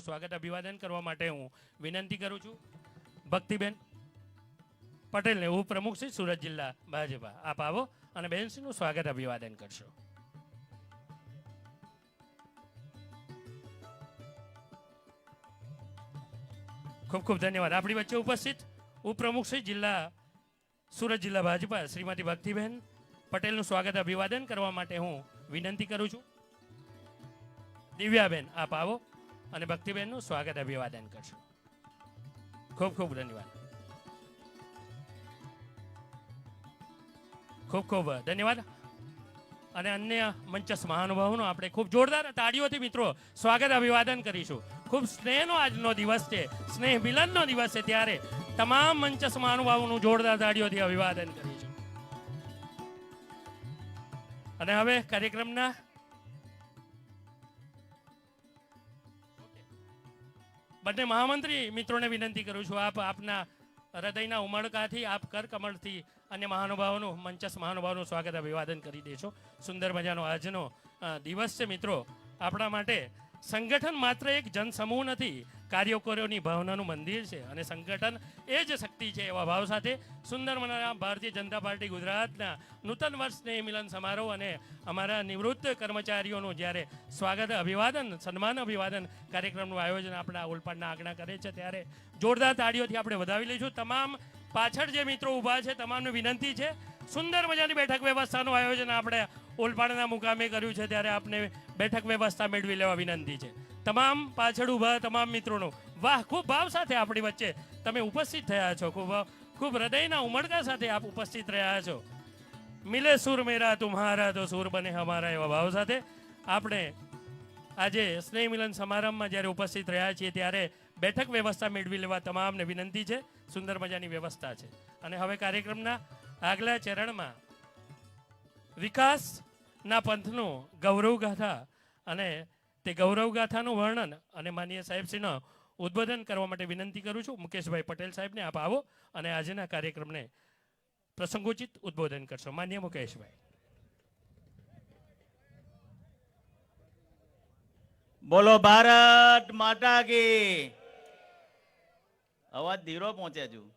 સ્વાગત અભિવાદન કરવા માટે હું વિનંતી કરું છું ભક્તિબેન પટેલને, ઉપપ્રમુખ શ્રી સુરત જિલ્લા ભાજપા. આપ આવો અને બહેનશ્રીનું સ્વાગત અભિવાદન કરશો. ખૂબ ખૂબ ધન્યવાદ. આપણી વચ્ચે ઉપસ્થિત ઉપપ્રમુખ શ્રી સુરત જિલ્લા ભાજપા શ્રીમતી ભક્તિબેન પટેલનું સ્વાગત અભિવાદન કરવા માટે હું વિનંતી કરું છું. દિવ્યાબેન આપ આવો અને ભક્તિબેનનું સ્વાગત અભિવાદન કરશો. ખૂબ ખૂબ ધન્યવાદ. ખૂબ ખૂબ ધન્યવાદ. અને અન્ય મંચસ્થ મહાનુભાવોનો આપણે ખૂબ જોરદાર તાળીઓથી મિત્રો સ્વાગત અભિવાદન કરીશું. ખૂબ સ્નેહનો આજનો દિવસ છે, સ્નેહ મિલનનો દિવસ છે, ત્યારે તમામ મંચસ્થ મહાનુભાવોનું જોરદાર તાળીઓથી અભિવાદન કરીશું. અને હવે કાર્યક્રમના બંને મહામંત્રી મિત્રોને વિનંતી કરું છું, આપ આપના હૃદયના ઉમળકાથી, આપ કર કમળથી અન્ય મહાનુભાવોનું, મંચસ્થ મહાનુભાવોનું સ્વાગત અભિવાદન કરી દેશો. સુંદર મજાનો આજનો દિવસ છે મિત્રો. આપણા માટે સંગઠન માત્ર એક જનસમૂહ નથી, કાર્યકરોની ભાવનાનું મંદિર છે અને સંગઠન એ જ શક્તિ છે. એવા ભાવ સાથે સુંદર મજાના ભારતીય જનતા પાર્ટી ગુજરાતના નૂતન વર્ષ સ્નેહ મિલન સમારોહ અને અમારા નિવૃત્ત કર્મચારીઓનું જ્યારે સ્વાગત અભિવાદન, સન્માન અભિવાદન કાર્યક્રમનું આયોજન આપણા ઓલપાડના આંગણા કરે છે, ત્યારે જોરદાર તાળીઓથી આપણે વધાવી લઈશું. તમામ પાછળ જે મિત્રો ઊભા છે તમામને વિનંતી છે, સુંદર મજાની બેઠક વ્યવસ્થાનું આયોજન આપણે ઓલપાડના મુકામે કર્યું છે, ત્યારે આપને બેઠક વ્યવસ્થા મેળવી લેવા વિનંતી છે. તમામ પાછળ ઊભા તમામ મિત્રોનો વાહ, ખૂબ ભાવ સાથે આપણી વચ્ચે તમે ઉપસ્થિત થયા છો. ખૂબ ખૂબ હૃદયના ઉમળકા સાથે આપ ઉપસ્થિત રહ્યા છો. મિલે સુર મેરા તુમ્હારા તો સુર બને હમારા, એવા ભાવ સાથે આપણે આજે સ્નેહ મિલન સમારંભમાં જ્યારે ઉપસ્થિત રહ્યા છીએ ત્યારે બેઠક વ્યવસ્થા મેળવી લેવા તમામને વિનંતી છે. સુંદર મજાની વ્યવસ્થા છે. અને હવે કાર્યક્રમના આગલા ચરણમાં વિકાસના પંથનું ગૌરવગાથા અને તે ગૌરવગાથાનું વર્ણન અને માનનીય સાહેબશ્રીનો ઉદ્બોધન કરવા માટે વિનંતી કરું છું. મુકેશભાઈ પટેલ સાહેબને આપ આવો અને આજના કાર્યક્રમને પ્રસંગોચિત ઉદ્બોધન કરશો. માનનીય મુકેશભાઈ. બોલો ભારત માતા કી. અવાજ ધીરો પહોંચે છું.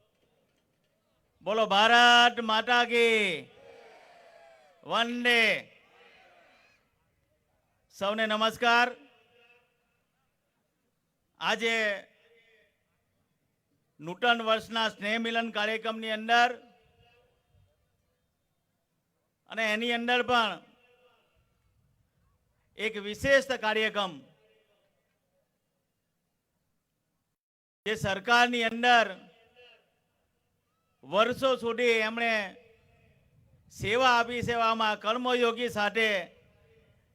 બોલો ભારત માતા કી. વંદે. સૌને નમસ્કાર. આજે નૂતન વર્ષના સ્નેહ મિલન કાર્યક્રમની અંદર અને એની અંદર પણ એક વિશેષ કાર્યક્રમ જે સરકારની અંદર વર્ષો સુધી એમણે સેવા આપી, સેવામાં કર્મયોગી સાથે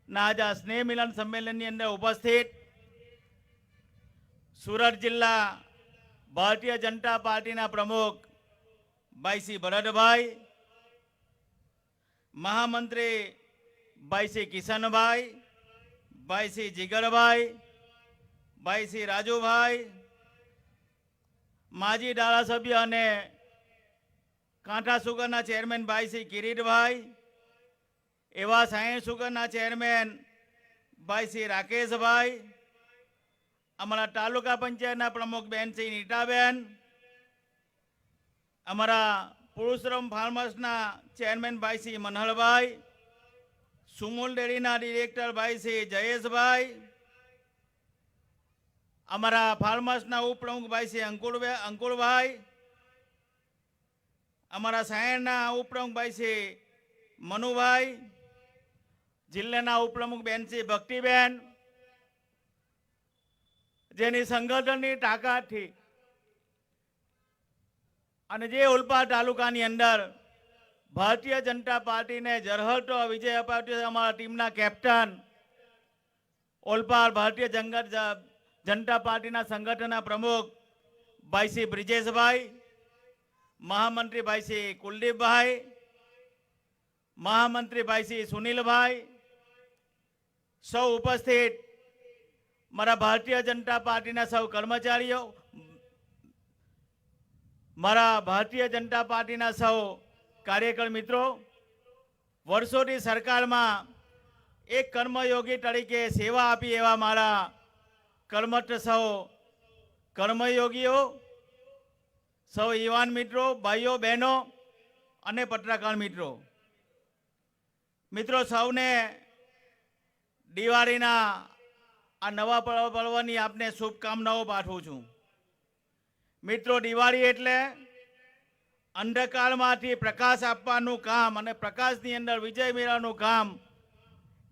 ના આજે સ્નેહ મિલન સંમેલનની અંદર ઉપસ્થિત સુરત જિલ્લા ભારતીય જનતા પાર્ટીના પ્રમુખ ભાઈ શ્રી ભરતભાઈ, મહામંત્રી ભાઈ શ્રી કિશનભાઈ, ભાઈ શ્રી જીગરભાઈ, ભાઈ શ્રી રાજુભાઈ, માજી ધારાસભ્ય અને કાંઠા સુગરના ચેરમેન ભાઈ શ્રી કિરીટભાઈ, એવા સાયન્સ સુગરના ચેરમેન ભાઈ શ્રી રાકેશભાઈ, અમારા તાલુકા પંચાયતના પ્રમુખ બેન શ્રી નીતાબેન, અમારા પુરુષોત્તમ ફાર્મર્સના ચેરમેન ભાઈ શ્રી મનહરભાઈ, સુમૂલ ડેરીના ડિરેક્ટર ભાઈ શ્રી જયેશભાઈ, અમારા ફાર્મર્સના ઉપપ્રમુખ ભાઈ શ્રી અંકુરભાઈ, અમારા સાયણના ઉપપ્રમુખ ભાઈ શ્રી મનુભાઈ, જિલ્લાના ઉપપ્રમુખ બેન શ્રી ભક્તિબેન, જેની સંગઠનની તાકાતથી અને જે ઓલપાડ તાલુકાની અંદર ભારતીય જનતા પાર્ટીને ઝળહળતો વિજય અપાવ્યો, અમારા ટીમના કેપ્ટન ઓલપાડ ભારતીય જનતા પાર્ટીના સંગઠનના પ્રમુખ ભાઈ શ્રી બ્રિજેશભાઈ, મહામંત્રી ભાઈ શ્રી કુલદીપભાઈ, મહામંત્રી ભાઈ શ્રી સુનિલભાઈ, સૌ ઉપસ્થિત મારા ભારતીય જનતા પાર્ટીના સૌ કર્મચારીઓ, મારા ભારતીય જનતા પાર્ટીના સૌ કાર્યકર મિત્રો, વર્ષોથી સરકારમાં એક કર્મયોગી તરીકે સેવા આપી એવા મારા કર્મઠ સૌ કર્મયોગીઓ, સૌ યુવાન મિત્રો, ભાઈઓ બહેનો અને પત્રકાર મિત્રો, મિત્રો સૌને દિવાળીના આ નવા પર્વની આપને શુભકામનાઓ પાઠવું છું. મિત્રો, દિવાળી એટલે અંધકારમાંથી પ્રકાશ આપવાનું કામ અને પ્રકાશની અંદર વિજય મેળવવાનું કામ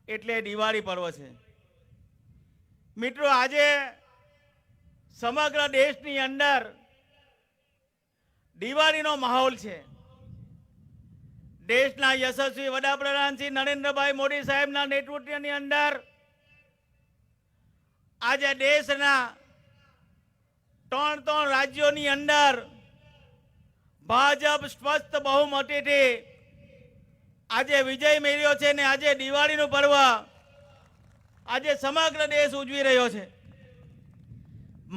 એટલે દિવાળી પર્વ છે. મિત્રો, આજે સમગ્ર દેશની અંદર દિવાળીનો માહોલ છે. દેશના યશસ્વી વડાપ્રધાન શ્રી નરેન્દ્રભાઈ મોદી સાહેબના નેતૃત્વની અંદર આજે દેશના 3 રાજ્યોની અંદર ભાજપ સ્પષ્ટ બહુમતીથી આજે વિજય મેળવ્યો છે ને આજે દિવાળીનું પર્વ આજે સમગ્ર દેશ ઉજવી રહ્યો છે.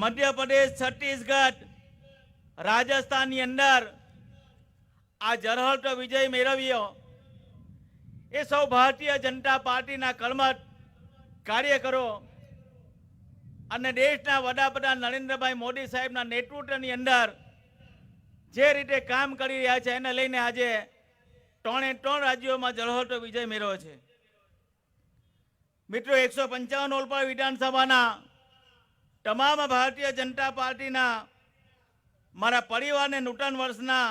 મધ્યપ્રદેશ, છત્તીસગઢ, રાજસ્થાનની અંદર આ ઝળહળતો વિજય મેળવ્યો એ સૌ ભારતીય જનતા પાર્ટીના કર્મઠ કાર્યકરો અને દેશના વડાપ્રધાન નરેન્દ્રભાઈ મોદી સાહેબના નેતૃત્વની અંદર જે રીતે કામ કરી રહ્યા છે એને લઈને આજે 3 રાજ્યોમાં ઝળહળતો વિજય મેળવ્યો છે. મિત્રો, 155 ઓલપાડ વિધાનસભાના તમામ ભારતીય જનતા પાર્ટીના મારા પરિવારને નૂતન વર્ષના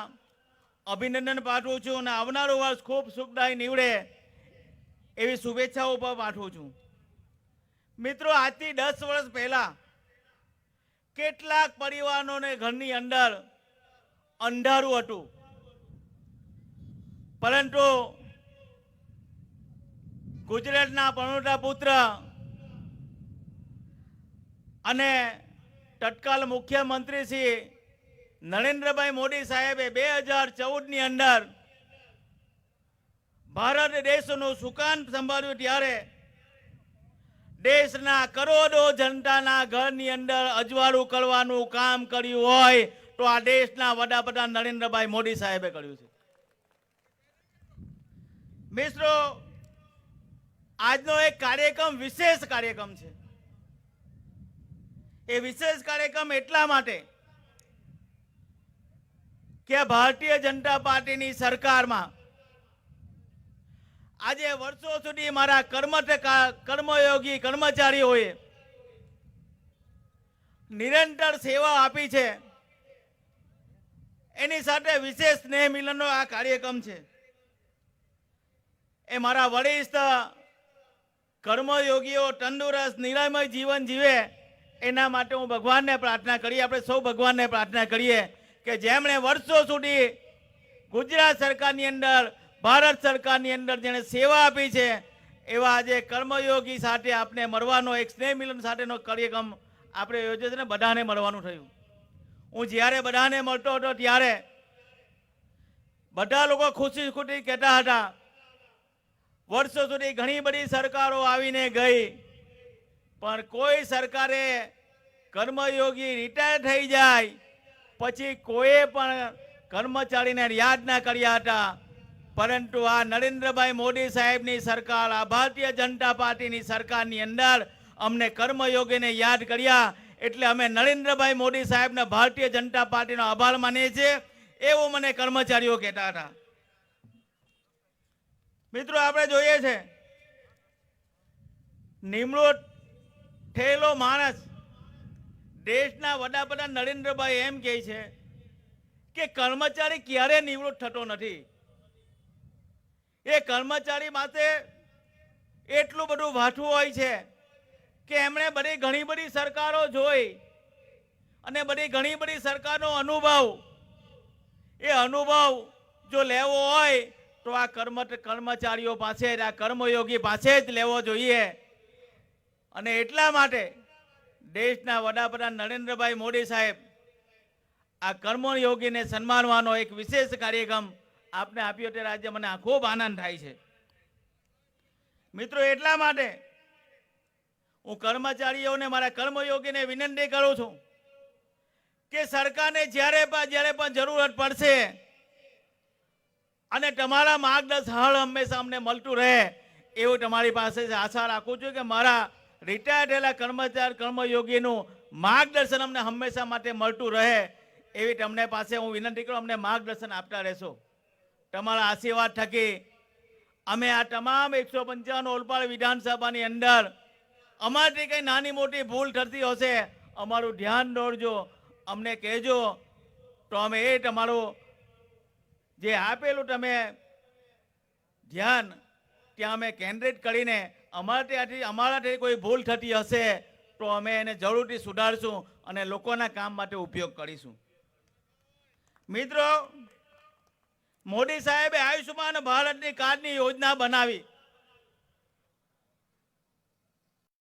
અભિનંદન પાઠવું છું અને આવનારું વર્ષ ખૂબ સુખદાયી નીવડે એવી શુભેચ્છાઓ પણ પાઠવું છું. મિત્રો, આજથી 10 વર્ષ પહેલા કેટલાક પરિવારોને ઘરની અંદર અંધારું હતું, પરંતુ ગુજરાતના પરણોટા પુત્ર અને તત્કાલ મુખ્યમંત્રી શ્રી નરેન્દ્રભાઈ મોદી સાહેબે 2014ની અંદર ભારત દેશનું સુકાન સંભાળ્યું ત્યારે દેશના કરોડો જનતાના ઘરની અંદર અજવાળું કરવાનું કામ કર્યું હોય તો આ દેશના વડાપ્રધાન નરેન્દ્રભાઈ મોદી સાહેબે કર્યું છે. મિત્રો, આજનો એક કાર્યક્રમ વિશેષ કાર્યક્રમ છે. એ વિશેષ કાર્યક્રમ એટલા માટે કે ભારતીય જનતા પાર્ટીની સરકારમાં આજે વર્ષો સુધી મારા કર્મયોગી કર્મચારીઓએ નિરંતર સેવા આપી છે. એની સાથે વિશેષ સ્નેહ મિલનનો આ કાર્યક્રમ છે. એ મારા વરિષ્ઠ કર્મયોગીઓ તંદુરસ્ત નિરામય જીવન જીવે એના માટે હું ભગવાનને પ્રાર્થના કરીએ. આપણે સૌ ભગવાનને પ્રાર્થના કરીએ કે જેમણે વર્ષો સુધી ગુજરાત સરકારની અંદર, ભારત સરકારની અંદર જેણે સેવા આપી છે એવા આજે કર્મયોગી સાથે આપણે મળવાનો એક સ્નેહ મિલન સાથેનો કાર્યક્રમ આપણે યોજ્યો છે ને બધાને મળવાનું થયું. હું જ્યારે બધાને મળતો હતો ત્યારે બધા લોકો ખુશી ખુશી કહેતા હતા વર્ષો સુધી ઘણી બધી સરકારો આવીને ગઈ પણ કોઈ સરકારે કર્મયોગી રિટાયર થઈ જાય પછી કોઈ પણ કર્મચારીને યાદ ના કર્યા હતા. પરંતુ આ નરેન્દ્રભાઈ મોદી સાહેબની સરકાર, આ ભારતીય જનતા પાર્ટીની સરકારની અંદર અમને કર્મયોગીને યાદ કર્યા એટલે અમે નરેન્દ્રભાઈ મોદી સાહેબના ભારતીય જનતા પાર્ટીનો આભાર માનીએ છીએ એવું મને કર્મચારીઓ કહેતા હતા. મિત્રો, આપણે જોઈએ છે નિમણૂક થયેલો માણસ દેશના વડાપ્રધાન નરેન્દ્રભાઈ એમ કહે છે કે કર્મચારી ક્યારે નિવૃત્ત થતો નથી. એ કર્મચારી માટે એટલું બધું વાઠું હોય છે કે એમણે ઘણી બધી સરકારો જોઈ અને ઘણી બધી સરકારનો અનુભવ, એ અનુભવ જો લેવો હોય તો આ કર્મચારીઓ પાસે જ, આ કર્મયોગી પાસે જ લેવો જોઈએ. અને એટલા માટે દેશના વડાપ્રધાન નરેન્દ્રભાઈ મોદી સાહેબ આ કર્મયોગીને સન્માનવાનો એક વિશેષ કાર્યક્રમ આપને આપ્યો ત્યારે આજે મને ખૂબ આનંદ થાય છે. મિત્રો, એટલા માટે હું કર્મચારીઓને, મારા કર્મયોગીને વિનંતી કરું છું કે સરકારને જ્યારે પણ જરૂરત પડશે અને તમારા માર્ગદર્શન હંમેશા અમને મળતું રહે એવું તમારી પાસે આશા રાખું છું કે મારા રિટાયર થયેલા કર્મચારી કર્મયોગીનું માર્ગદર્શન અમને હંમેશા માટે મળતું રહે એવી તમને પાસે હું વિનંતી કરું, અમને માર્ગદર્શન આપતા રહેશો. તમારા આશીર્વાદ થકી અમે આ તમામ 155 ઓલપાડ વિધાનસભાની અંદર અમારી કંઈ નાની મોટી ભૂલ થતી હશે અમારું ધ્યાન દોરજો, અમને કહેજો, તો અમે એ તમારું જે આપેલું તમે ધ્યાન ત્યાં અમે કેન્દ્રિત કરીને અમારાથી કોઈ ભૂલ થતી હશે તો અમે એને જરૂરથી સુધારશું અને લોકોના કામ માટે ઉપયોગ કરીશું. મિત્રો, મોદી સાહેબે આયુષ્માન ભારતની કાર્ડની યોજના બનાવી.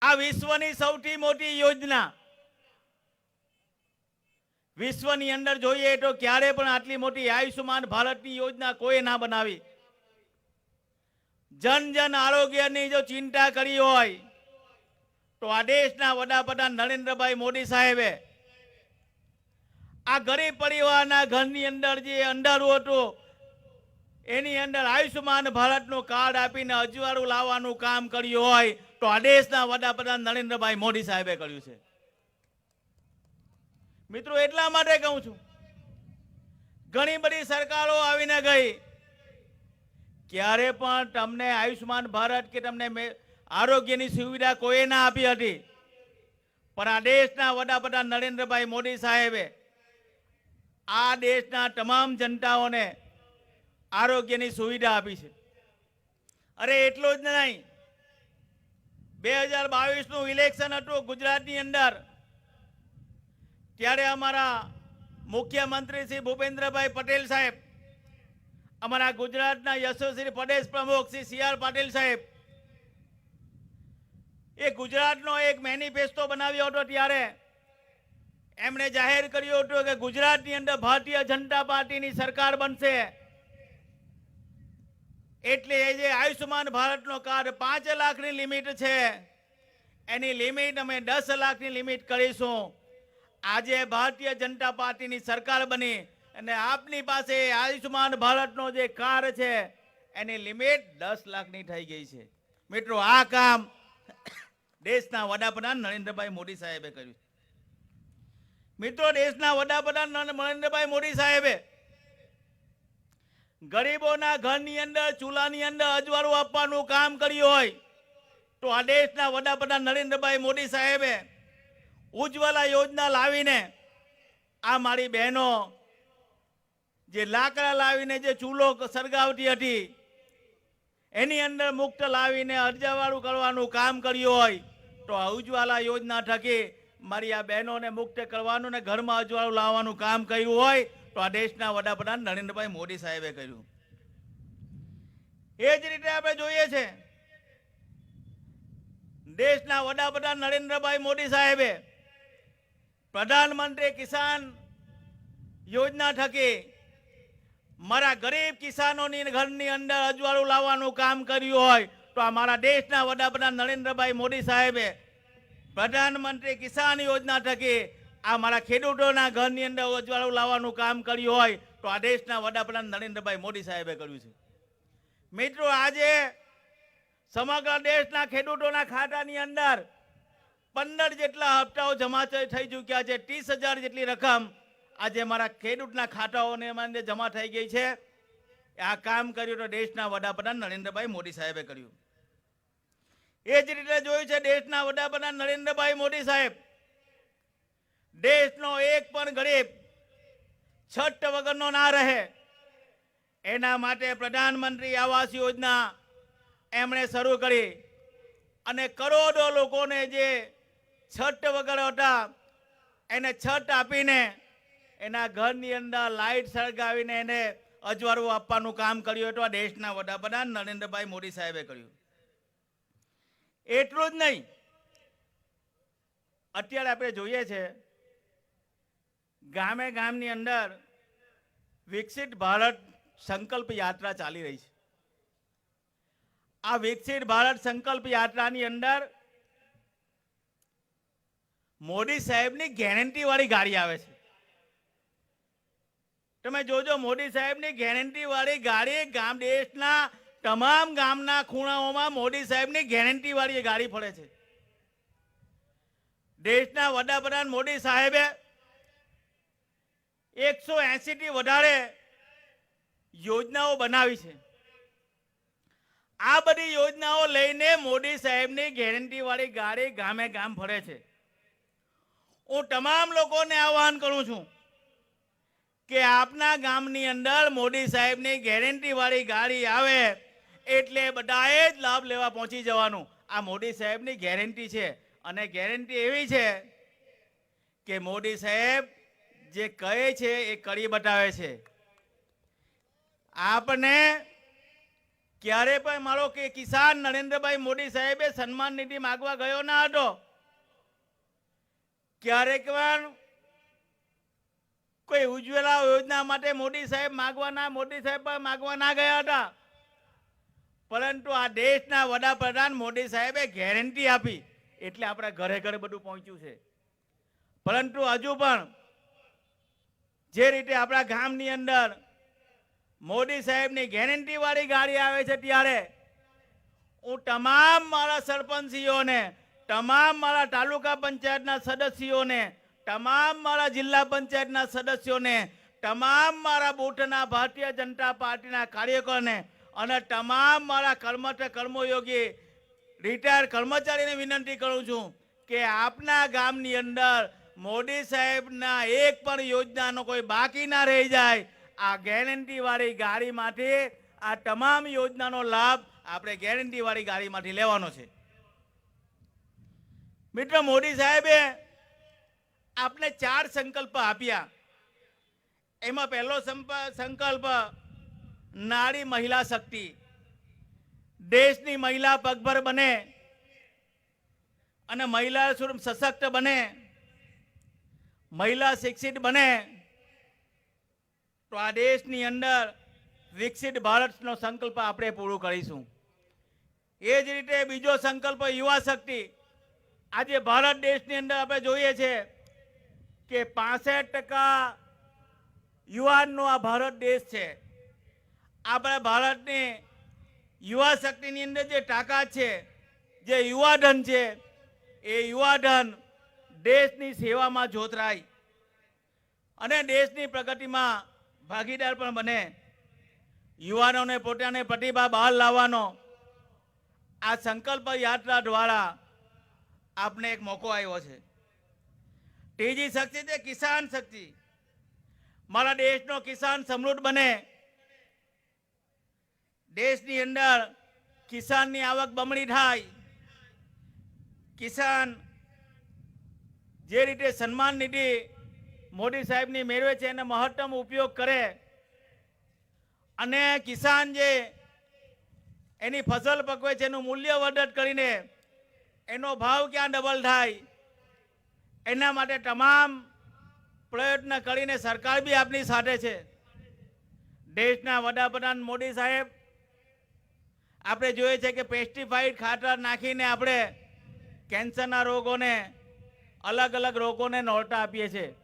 આ વિશ્વની સૌથી મોટી યોજના. વિશ્વની અંદર જોઈએ તો ક્યારે પણ આટલી મોટી આયુષ્માન ભારતની યોજના કોઈ ના બનાવી. જન જન આરોગ્યની જો ચિંતા કરી હોય તો આ દેશના વડાપ્રધાન નરેન્દ્રભાઈ મોદી સાહેબે આ ગરીબ પરિવારના ઘરની અંદર જે અંધારું હતું એની અંદર આયુષ્માન ભારતનું કાર્ડ આપીને અજવાળું લાવવાનું કામ કર્યું હોય તો આ દેશના વડાપ્રધાન નરેન્દ્રભાઈ મોદી સાહેબે કર્યું છે. મિત્રો, એટલા માટે કહું છું, ઘણી બધી સરકારો આવીને ગઈ, ક્યારે પણ તમને આયુષ્માન ભારત કે તમને આરોગ્યની સુવિધા કોઈ ના આપી હતી, પણ આ દેશના વડાપ્રધાન નરેન્દ્રભાઈ મોદી સાહેબે આ દેશના તમામ જનતાઓને આરોગ્યની સુવિધા આપી છે. અરે એટલું જ નહીં, 2022નું ઇલેક્શન હતું ગુજરાતની અંદર, ત્યારે અમારા મુખ્યમંત્રી શ્રી ભૂપેન્દ્રભાઈ પટેલ સાહેબ, અમારા ગુજરાતના યશસ્વી પ્રદેશ પ્રમુખ શ્રી સી.આર. પાટીલ સાહેબ એ ગુજરાતનો એક મેનિફેસ્ટો બનાવ્યો હતો. ત્યારે એમણે જાહેર કર્યું હતું કે ગુજરાતની અંદર ભારતીય જનતા પાર્ટીની સરકાર બનશે એટલે એ જે આયુષ્માન ભારતનો કાર્ડ 5 લાખની લિમિટ છે એની લિમિટ અમે 10 લાખની લિમિટ કરીશું. આજે ભારતીય જનતા પાર્ટીની સરકાર બની અને આપની પાસે આયુષ્માન ભારતનો જે કાર્ડ છે એની લિમિટ 10 લાખની થઈ ગઈ છે. મિત્રો, આ કામ દેશના વડાપ્રધાન નરેન્દ્રભાઈ મોદી સાહેબે કર્યું. મિત્રો, દેશના વડાપ્રધાન નરેન્દ્રભાઈ મોદી સાહેબે ગરીબોના ઘરની અંદર ચૂલાની અંદર અજવાળું આપવાનું કામ કર્યું હોય તો આ દેશના વડાપ્રધાન નરેન્દ્રભાઈ મોદી સાહેબે ઉજ્જવલા યોજના લાવીને આ મારી બહેનો જે લાકડા લાવીને જે ચૂલો સળગાવતી હતી એની અંદર મુક્ત લાવીને અરજાવાળું કરવાનું કામ કર્યું હોય તો આ ઉજ્જવલા યોજના થકી મારી આ બહેનોને મુક્ત કરવાનું ને ઘરમાં અજવાળું લાવવાનું કામ કર્યું હોય તો આ દેશના વડાપ્રધાન નરેન્દ્રભાઈ મોદી સાહેબે કર્યું. એ જ રીતે આપણે જોઈએ છે દેશના વડાપ્રધાન નરેન્દ્રભાઈ મોદી સાહેબે પ્રધાનમંત્રી કિસાન યોજના થકી મારા ગરીબ કિસાનોની ઘરની અંદર અજવાળું લાવવાનું કામ કર્યું હોય તો આ મારા દેશના વડાપ્રધાન નરેન્દ્રભાઈ મોદી સાહેબે પ્રધાનમંત્રી કિસાન યોજના થકી આ મારા ખેડૂતોના ઘરની અંદર અજવાળું લાવવાનું કામ કર્યું હોય તો આ દેશના વડાપ્રધાન નરેન્દ્રભાઈ મોદી સાહેબે કર્યું છે. મિત્રો, આજે સમગ્ર દેશના ખેડૂતોના ખાતાની અંદર 15 જેટલા હપ્તાઓ જમા થઈ ચૂક્યા છે. 30,000 જેટલી રકમ આજે મારા ખેડૂતના ખાતાઓને અંદર જમા થઈ ગઈ છે. આ કામ કર્યું તો દેશના વડાપ્રધાન નરેન્દ્રભાઈ મોદી સાહેબે કર્યું. એ જ રીતે જોયું છે દેશના વડાપ્રધાન નરેન્દ્રભાઈ મોદી સાહેબ દેશનો એક પણ ગરીબ છઠ્ઠ વગરનો ના રહે એના માટે પ્રધાનમંત્રી આવાસ યોજના એમણે શરૂ કરી અને કરોડો લોકોને જે છઠ્ઠ વગર હતા એને છઠ્ઠ આપીને એના ઘરની અંદર લાઇટ સળગાવીને એને અજવાળું આપવાનું કામ કર્યું હતું. આ દેશના વડાપ્રધાન નરેન્દ્રભાઈ મોદી સાહેબે કર્યું. એટલું જ નહીં, અત્યારે આપણે જોઈએ છે ગામે ગામની અંદર વિકસિત ભારત સંકલ્પ યાત્રા ચાલી રહી છે. આ વિકસિત ભારત સંકલ્પ યાત્રાની અંદર મોદી સાહેબની ગેરંટી વાળી ગાડી આવે છે. તમે જોજો, મોદી સાહેબની ગેરંટી વાળી ગાડી દેશના તમામ ગામના ખૂણાઓમાં મોદી સાહેબની ગેરંટી વાળી ગાડી ફરે છે. દેશના વડાપ્રધાન મોદી સાહેબે 180 થી વધારે યોજનાઓ બનાવી છે. આ બધી યોજનાઓ લઈને મોદી સાહેબની ગેરંટી વાળી ગાડી ગામે ગામ ફરે છે. હું તમામ લોકોને આહવાન કરું છું કે આપના ગામની અંદર મોદી સાહેબની ગેરંટી વાળી ગાડી આવે એટલે બધાએ જ લાભ લેવા પહોંચી જવાનું. આ મોદી સાહેબની ગેરંટી છે અને ગેરંટી એવી છે કે મોદી સાહેબ જે કહે છે એ કરી બતાવે છે. આપને ક્યારે પણ મારો કે કિસાન નરેન્દ્રભાઈ મોદી સાહેબે સન્માન નિધિ માગવા ગયો ના હતો. ક્યારેક પણ કોઈ ઉજ્જવલા યોજના માટે મોદી સાહેબ માગવા ના ગયા હતા. પરંતુ આ દેશના વડાપ્રધાન મોદી સાહેબે ગેરંટી આપી એટલે આપણા ઘરે ઘરે બધું પહોંચ્યું છે. પરંતુ હજુ પણ જે રીતે આપણા ગામની અંદર મોદી સાહેબની ગેરંટી વાળી ગાડી આવે છે ત્યારે હું તમામ મારા સરપંચીઓને, તમામ મારા તાલુકા પંચાયતના સદસ્યોને, તમામ મારા જિલ્લા પંચાયતના સદસ્યોને, તમામ મારા બૂથના ભારતીય જનતા પાર્ટીના કાર્યકરોને અને તમામ મારા કર્મયોગી રિટાયર કર્મચારીને વિનંતી કરું છું કે આપના ગામની અંદર મોદી સાહેબના એક પણ યોજનાનો કોઈ બાકી ના રહી જાય. આ ગેરંટી વાળી ગાડીમાંથી આ તમામ યોજનાનો લાભ આપણે ગેરંટી વાળી ગાડીમાંથી લેવાનો છે. મિત્ર, મોદી સાહેબે આપને 4 સંકલ્પ આપ્યા. એમાં પહેલો સંકલ્પ નારી મહિલા શક્તિ. દેશની મહિલા પગભર બને અને મહિલા સશક્ત બને, મહિલા શિક્ષિત બને તો આ દેશની અંદર વિકસિત ભારતનો સંકલ્પ આપણે પૂરું કરીશું. એ જ રીતે બીજો સંકલ્પ યુવા શક્તિ. આજે ભારત દેશની અંદર આપણે જોઈએ છે કે 65% યુવાનનો આ ભારત દેશ છે. આપણા ભારતની યુવા શક્તિની અંદર જે તાકાત છે, જે યુવાધન છે, એ યુવાધન દેશની સેવામાં જોતરાય અને દેશની પ્રગતિમાં ભાગીદાર પણ બને. યુવાનોને પોતાની પ્રતિભા બહાર લાવવાનો આ સંકલ્પ યાત્રા દ્વારા આપને એક મોકો આવ્યો છે. ત્રીજી શક્તિ છે કિસાન શક્તિ. મારા દેશનો કિસાન સમૃદ્ધ બને, દેશની અંદર કિસાનની આવક બમણી થાય, કિસાન જે રીતે સન્માન નિધિ મોદી સાહેબની મેળવે છે એને મહત્તમ ઉપયોગ કરે અને કિસાન જે એની ફસલ પકવે છે એનું મૂલ્ય વર્ધન કરીને એનો ભાવ ક્યાં ડબલ થાય એના માટે તમામ પ્રયત્ન કરીને સરકાર બી આપની સાથે છે. દેશના વડાપ્રધાન મોદી સાહેબ આપણે જોઈએ છે કે પેસ્ટિસાઇડ ખાતર નાખીને આપણે કેન્સરના રોગોને, અલગ અલગ રોગોને નોરતા આપીએ છીએ.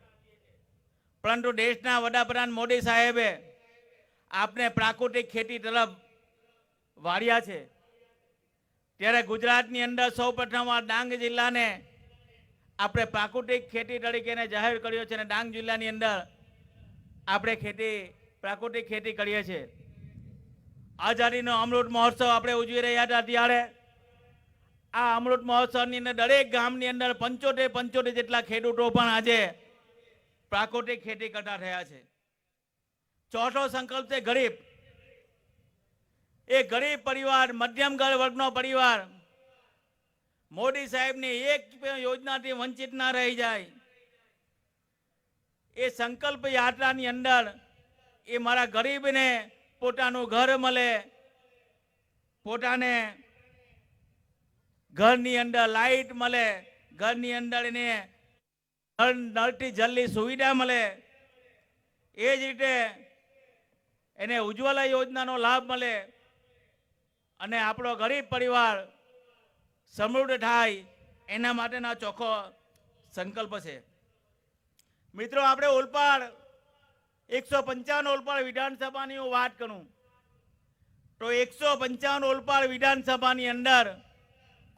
પરંતુ દેશના વડાપ્રધાન મોદી સાહેબે આપને પ્રાકૃતિક ખેતી તરફ વાળ્યા છે. ત્યારે ગુજરાતની અંદર સૌપ્રથમ ડાંગ જિલ્લાને આપણે પ્રાકૃતિક ખેતી તરીકે જાહેર કર્યો છે અને ડાંગ જિલ્લાની અંદર આપણે પ્રાકૃતિક ખેતી કરીએ છીએ. આઝાદીનો અમૃત મહોત્સવ આપણે ઉજવી રહ્યા હતા ત્યારે આ અમૃત મહોત્સવની અંદર દરેક ગામની અંદર 75 જેટલા ખેડૂતો પણ આજે પ્રાકૃતિક ખેતી કરતા થયા છે. ચોથો સંકલ્પ છે ગરીબ. એ ગરીબ પરિવાર, મધ્યમ વર્ગનો પરિવાર મોદી સાહેબની એક યોજનાથી વંચિત ના રહી જાય. એ સંકલ્પ યાત્રાની અંદર એ મારા ગરીબને પોતાનું ઘર મળે, પોતાને ઘરની અંદર લાઈટ મળે, ઘરની અંદર એને નળથી જલની સુવિધા મળે, એ જ રીતે એને ઉજ્જવલા યોજનાનો લાભ મળે અને આપણો ગરીબ પરિવાર સમૃદ્ધ થાય એના માટેના ચોખ્ખો સંકલ્પ છે. મિત્રો, આપણે ઓલપાડ 155 ઓલપાડ વિધાનસભાની હું વાત કરું તો 155 ઓલપાડ વિધાનસભાની અંદર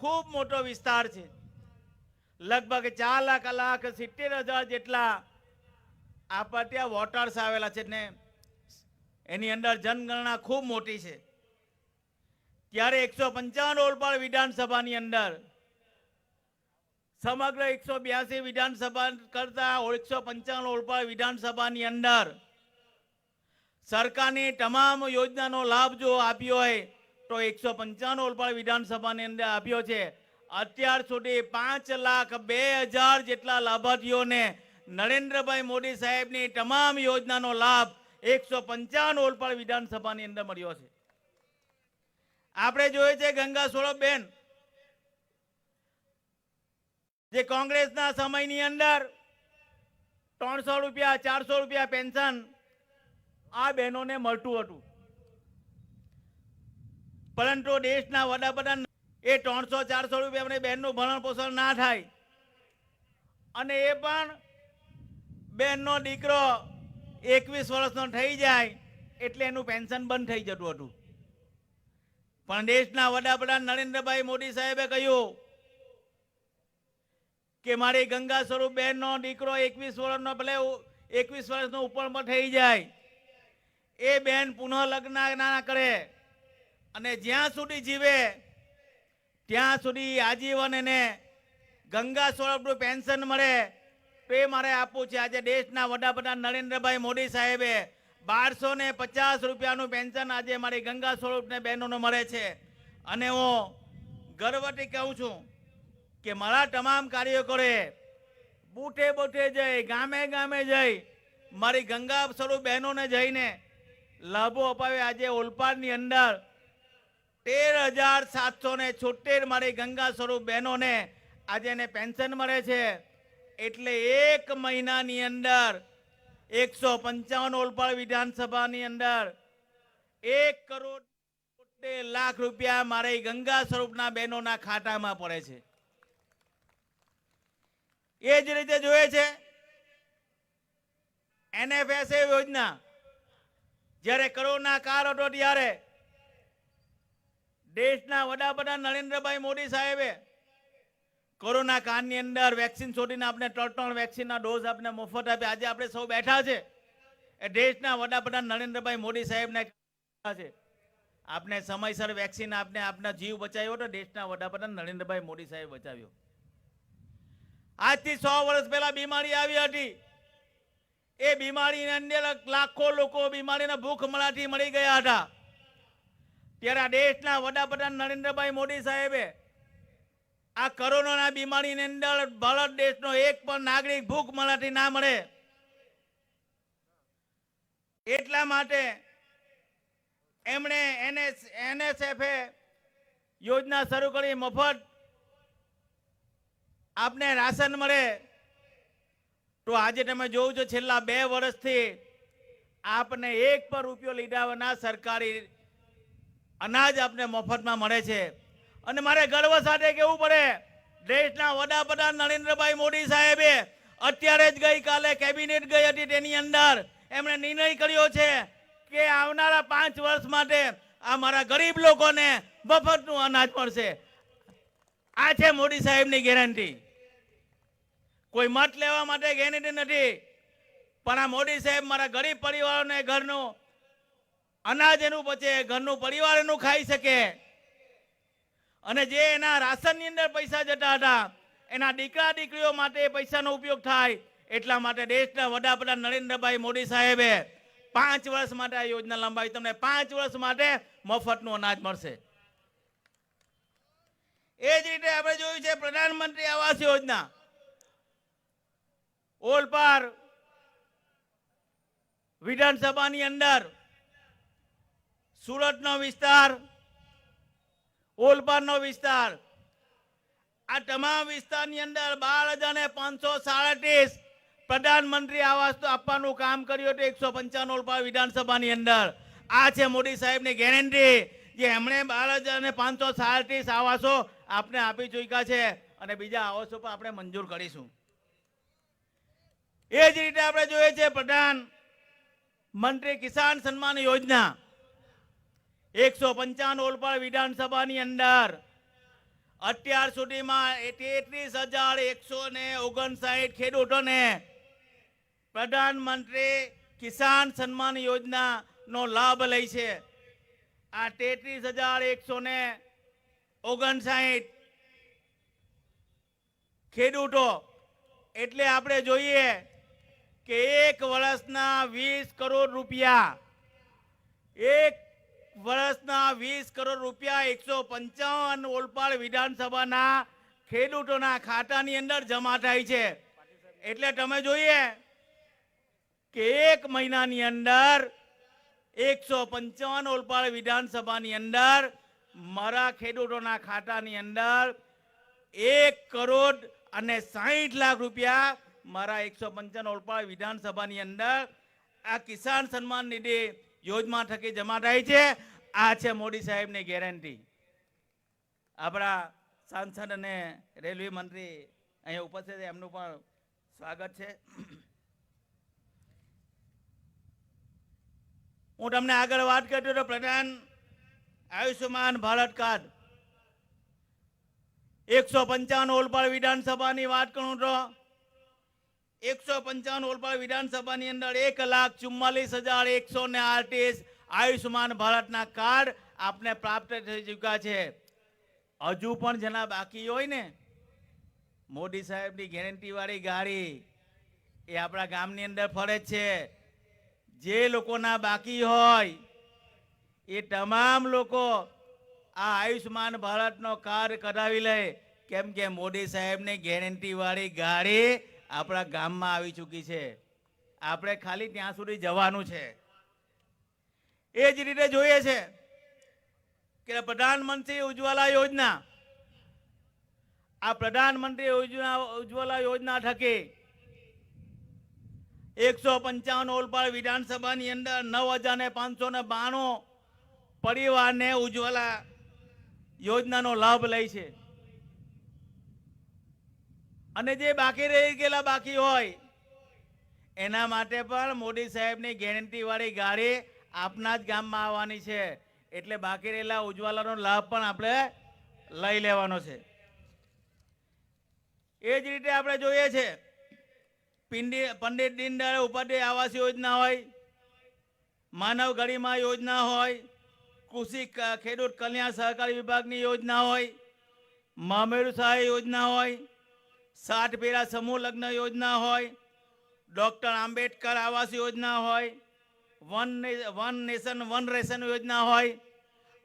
ખૂબ મોટો વિસ્તાર છે. લગભગ 4,70,000 જેટલા આપણા ત્યાં વોટર્સ આવેલા છે ને એની અંદર જનગણના ખૂબ મોટી છે. ત્યારે 155 ઓલપાડ વિધાનસભાની અંદર સમગ્ર 182 વિધાનસભા કરતા 155 ઓલપાડ વિધાનસભાની અંદર સરકારની તમામ યોજનાનો લાભ જો આપ્યો હોય તો 155 ઓલપાડ વિધાનસભાની અંદર આપ્યો છે. અત્યાર સુધી 5,02,000 જેટલા લાભાર્થીઓને નરેન્દ્રભાઈ મોદી સાહેબની તમામ યોજનાનો લાભ 155 ઓલપાડ વિધાનસભાની અંદર મળ્યો છે. આપણે જોઈએ છે ગંગા સોળબેન જે કોંગ્રેસના સમયની અંદર 300 રૂપિયા 400 રૂપિયા પેન્શન આ બહેનોને મળતું હતું, પરંતુ દેશના વડાપ્રધાન એ 300-400 રૂપિયા બહેનનું ભરણ પોષણ ના થાય અને એ પણ બહેનનો દીકરો 21 વર્ષનો થઈ જાય એટલે એનું પેન્શન બંધ થઈ જતું હતું. પણ દેશના વડાપ્રધાન નરેન્દ્રભાઈ મોદી સાહેબે કહ્યું કે મારી ગંગા સ્વરૂપ બહેનનો દીકરો 21 વર્ષનો ભલે 21 વર્ષનો ઉપરમાં થઈ જાય એ બહેન પુનઃ લગ્ન ના કરે અને જ્યાં સુધી જીવે ત્યાં સુધી આજીવન એને ગંગા સ્વરૂપનું પેન્શન મળે તો એ મારે આપવું છે. આજે દેશના વડાપ્રધાન નરેન્દ્રભાઈ મોદી સાહેબે 1250 રૂપિયાનું પેન્શન આજે મારી ગંગા સ્વરૂપને બહેનોને મળે છે. અને હું ગર્વથી કહું છું કે મારા તમામ કાર્યકરોએ બૂથે બૂથે જઈ ગામે ગામે જઈ મારી ગંગા સ્વરૂપ બહેનોને જઈને લાભો અપાવે. આજે ઓલપાડની અંદર 13,776 મારી ગંગા સ્વરૂપ બહેનોને આજે એને પેન્શન મળે છે. એટલે એક મહિનાની અંદર 155 ઓલપાડ વિધાનસભાની અંદર 1,70,00,000 રૂપિયા મારી ગંગા સ્વરૂપના બહેનોના ખાતામાં પડે છે. એ જ રીતે જોઈએ છે NFSA યોજના જ્યારે કોરોના કાળ હતો ત્યારે દેશના વડાપ્રધાન નરેન્દ્રભાઈ મોદી સાહેબે કોરોના કાળની અંદર વેક્સિન શોધીને આપણે 3 વેક્સિનના ડોઝ આપણે મફત આપ્યા. આજે આપણે સૌ બેઠા છે એ દેશના વડાપ્રધાન નરેન્દ્રભાઈ મોદી સાહેબને છે. આપણે સમયસર વેક્સિન આપને આપના જીવ બચાવ્યો તો દેશના વડાપ્રધાન નરેન્દ્રભાઈ મોદી સાહેબ બચાવ્યો. આજથી 100 વર્ષ પહેલા બીમારી આવી હતી. એ બીમારીની અંદર લાખો લોકો બીમારીના ભૂખ મરાઠી મરી ગયા હતા. ત્યારે દેશના વડાપ્રધાન નરેન્દ્રભાઈ મોદી સાહેબે આ કોરોના બીમારીની અંદર ભારત દેશનો એક પણ નાગરિક ભૂખ મરાઠી ના મળે એટલા માટે એમણે NSFA યોજના શરૂ કરી. મફત આપને રાશન મળે. તો આજે તમે જોવું છો છેલ્લા 2 વર્ષથી આપને એક પણ રૂપિયો લીધા વિના સરકારી અનાજ આપને મફતમાં મળે છે. અને મારે ગર્વ સાથે કહેવું પડે દેશના વડાપ્રધાન નરેન્દ્રભાઈ મોદી સાહેબે અત્યારે જ ગઈકાલે કેબિનેટ ગઈ હતી તેની અંદર એમણે નિર્ણય કર્યો છે કે આવનારા 5 વર્ષ માટે આ મારા ગરીબ લોકોને મફતનું અનાજ મળશે. આ છે મોદી સાહેબની ગેરંટી. કોઈ મત લેવા માટે ગેરંટી નથી, પણ આ મોદી સાહેબ મારા ગરીબ પરિવારોને ઘરનું અનાજ એનું બચે, ઘરનું પરિવાર એનું ખાઈ શકે. અને જે એના રાશનની અંદર પૈસા જતા હતા એના દીકરા દીકરીઓ માટે પૈસાનો ઉપયોગ થાય એટલા માટે દેશના વડાપ્રધાન નરેન્દ્રભાઈ મોદી સાહેબે 5 વર્ષ માટે આ યોજના લંબાવી. તમને 5 વર્ષ માટે મફતનું અનાજ મળશે. એ જ રીતે આપણે જોયું છે પ્રધાનમંત્રી આવાસ યોજના. ઓલપાડ વિધાનસભાની અંદર સુરતનો વિસ્તાર, ઓલપાડનો વિસ્તાર, આ તમામ વિસ્તારની અંદર 12,537 પ્રધાનમંત્રી આવાસ આપવાનું કામ કર્યું હતું 155 ઓલપાડ વિધાનસભાની અંદર. આ છે મોદી સાહેબની ગેરંટી જે એમણે 12,537 આવાસો આપને આપી ચૂક્યા છે અને બીજા આવાસો પણ આપણે મંજૂર કરીશું. એ જ રીતે આપણે જોઈએ છે પ્રધાનમંત્રી કિસાન સન્માન યોજના 155 ઓલપાડ વિધાનસભાની અંદર અત્યાર સુધીમાં 33,159 ખેડૂતોને પ્રધાનમંત્રી કિસાન સન્માન યોજનાનો લાભ લઈ છે. આ 33,159 ખેડૂતો એટલે આપણે જોઈએ કે એક વર્ષના 20 કરોડ રૂપિયા, એક વર્ષના 20 કરોડ રૂપિયા 155 ઓલપાડ વિધાનસભાના ખેડૂતોના ખાતાની અંદર જમા થાય છે. એટલે તમે જોઈએ કે એક મહિનાની અંદર 155 ઓલપાડ વિધાનસભાની અંદર મારા ખેડૂતોના ખાતાની અંદર 1,60,00,000 રૂપિયા મારા 155 ઓલપાડ વિધાનસભાની અંદર આ કિસાન સન્માન નિધિ યોજના થકી જમા થાય છે. આ છે મોદી સાહેબની ગેરંટી. આપણા સાંસદ અને રેલવે મંત્રી અહીંયા ઉપસ્થિત છે, એમનું પણ સ્વાગત છે. હું તમને આગળ વાત કરતો હતો પ્રધાન આયુષ્યમાન ભારત કાર્ડ 155 ઓલપાડ વિધાનસભાની વાત કરું તો 155 ઓલપાડ વિધાનસભાની અંદર 1,44,138 આયુષ્યમાન ભારતના કાર્ડ આપને પ્રાપ્ત થઈ ચૂક્યા છે. હજુ પણ જેના બાકી હોય ને, મોદી સાહેબની ગેરંટી વાળી ગાડી એ આપણા ગામની અંદર ફરે છે. જે લોકોના બાકી હોય એ તમામ લોકો આ આયુષ્યમાન ભારતનો કાર્ડ કઢાવી લે, કેમ કે મોદી સાહેબની ગેરંટી વાળી ગાડી આપણા ગામમાં આવી ચૂકી છે. આપણે ખાલી ત્યાં સુધી જવાનું છે. એ જ રીતે જોઈએ છે કે પ્રધાનમંત્રી ઉજ્જવલા યોજના, આ પ્રધાનમંત્રી ઉજ્જવલા યોજના થકી 155 ઓલપાડ વિધાનસભાની અંદર 9,592 પરિવારને ઉજ્જવલા યોજનાનો લાભ લે છે. અને જે બાકી રહી ગયેલા બાકી હોય એના માટે પણ મોદી સાહેબની ગેરંટી વાળી ગાડી આપના જ ગામમાં આવવાની છે. એટલે બાકી રહેલા ઉજ્જવલાનો લાભ પણ આપણે લઈ લેવાનો છે. એ જ રીતે આપણે જોઈએ છે પંડિત દીનદયાળ ઉપાધ્યાય આવાસ યોજના હોય, માનવ ગરિમા યોજના હોય, કૃષિ ખેડૂત કલ્યાણ સહકારી વિભાગની યોજના હોય, મામેરુ સહાય યોજના હોય, 60 પેરા સમૂહ લગ્ન યોજના હોય, ડોક્ટર આંબેડકર આવાસ યોજના હોય, વન નેશન વન રેશન યોજના હોય.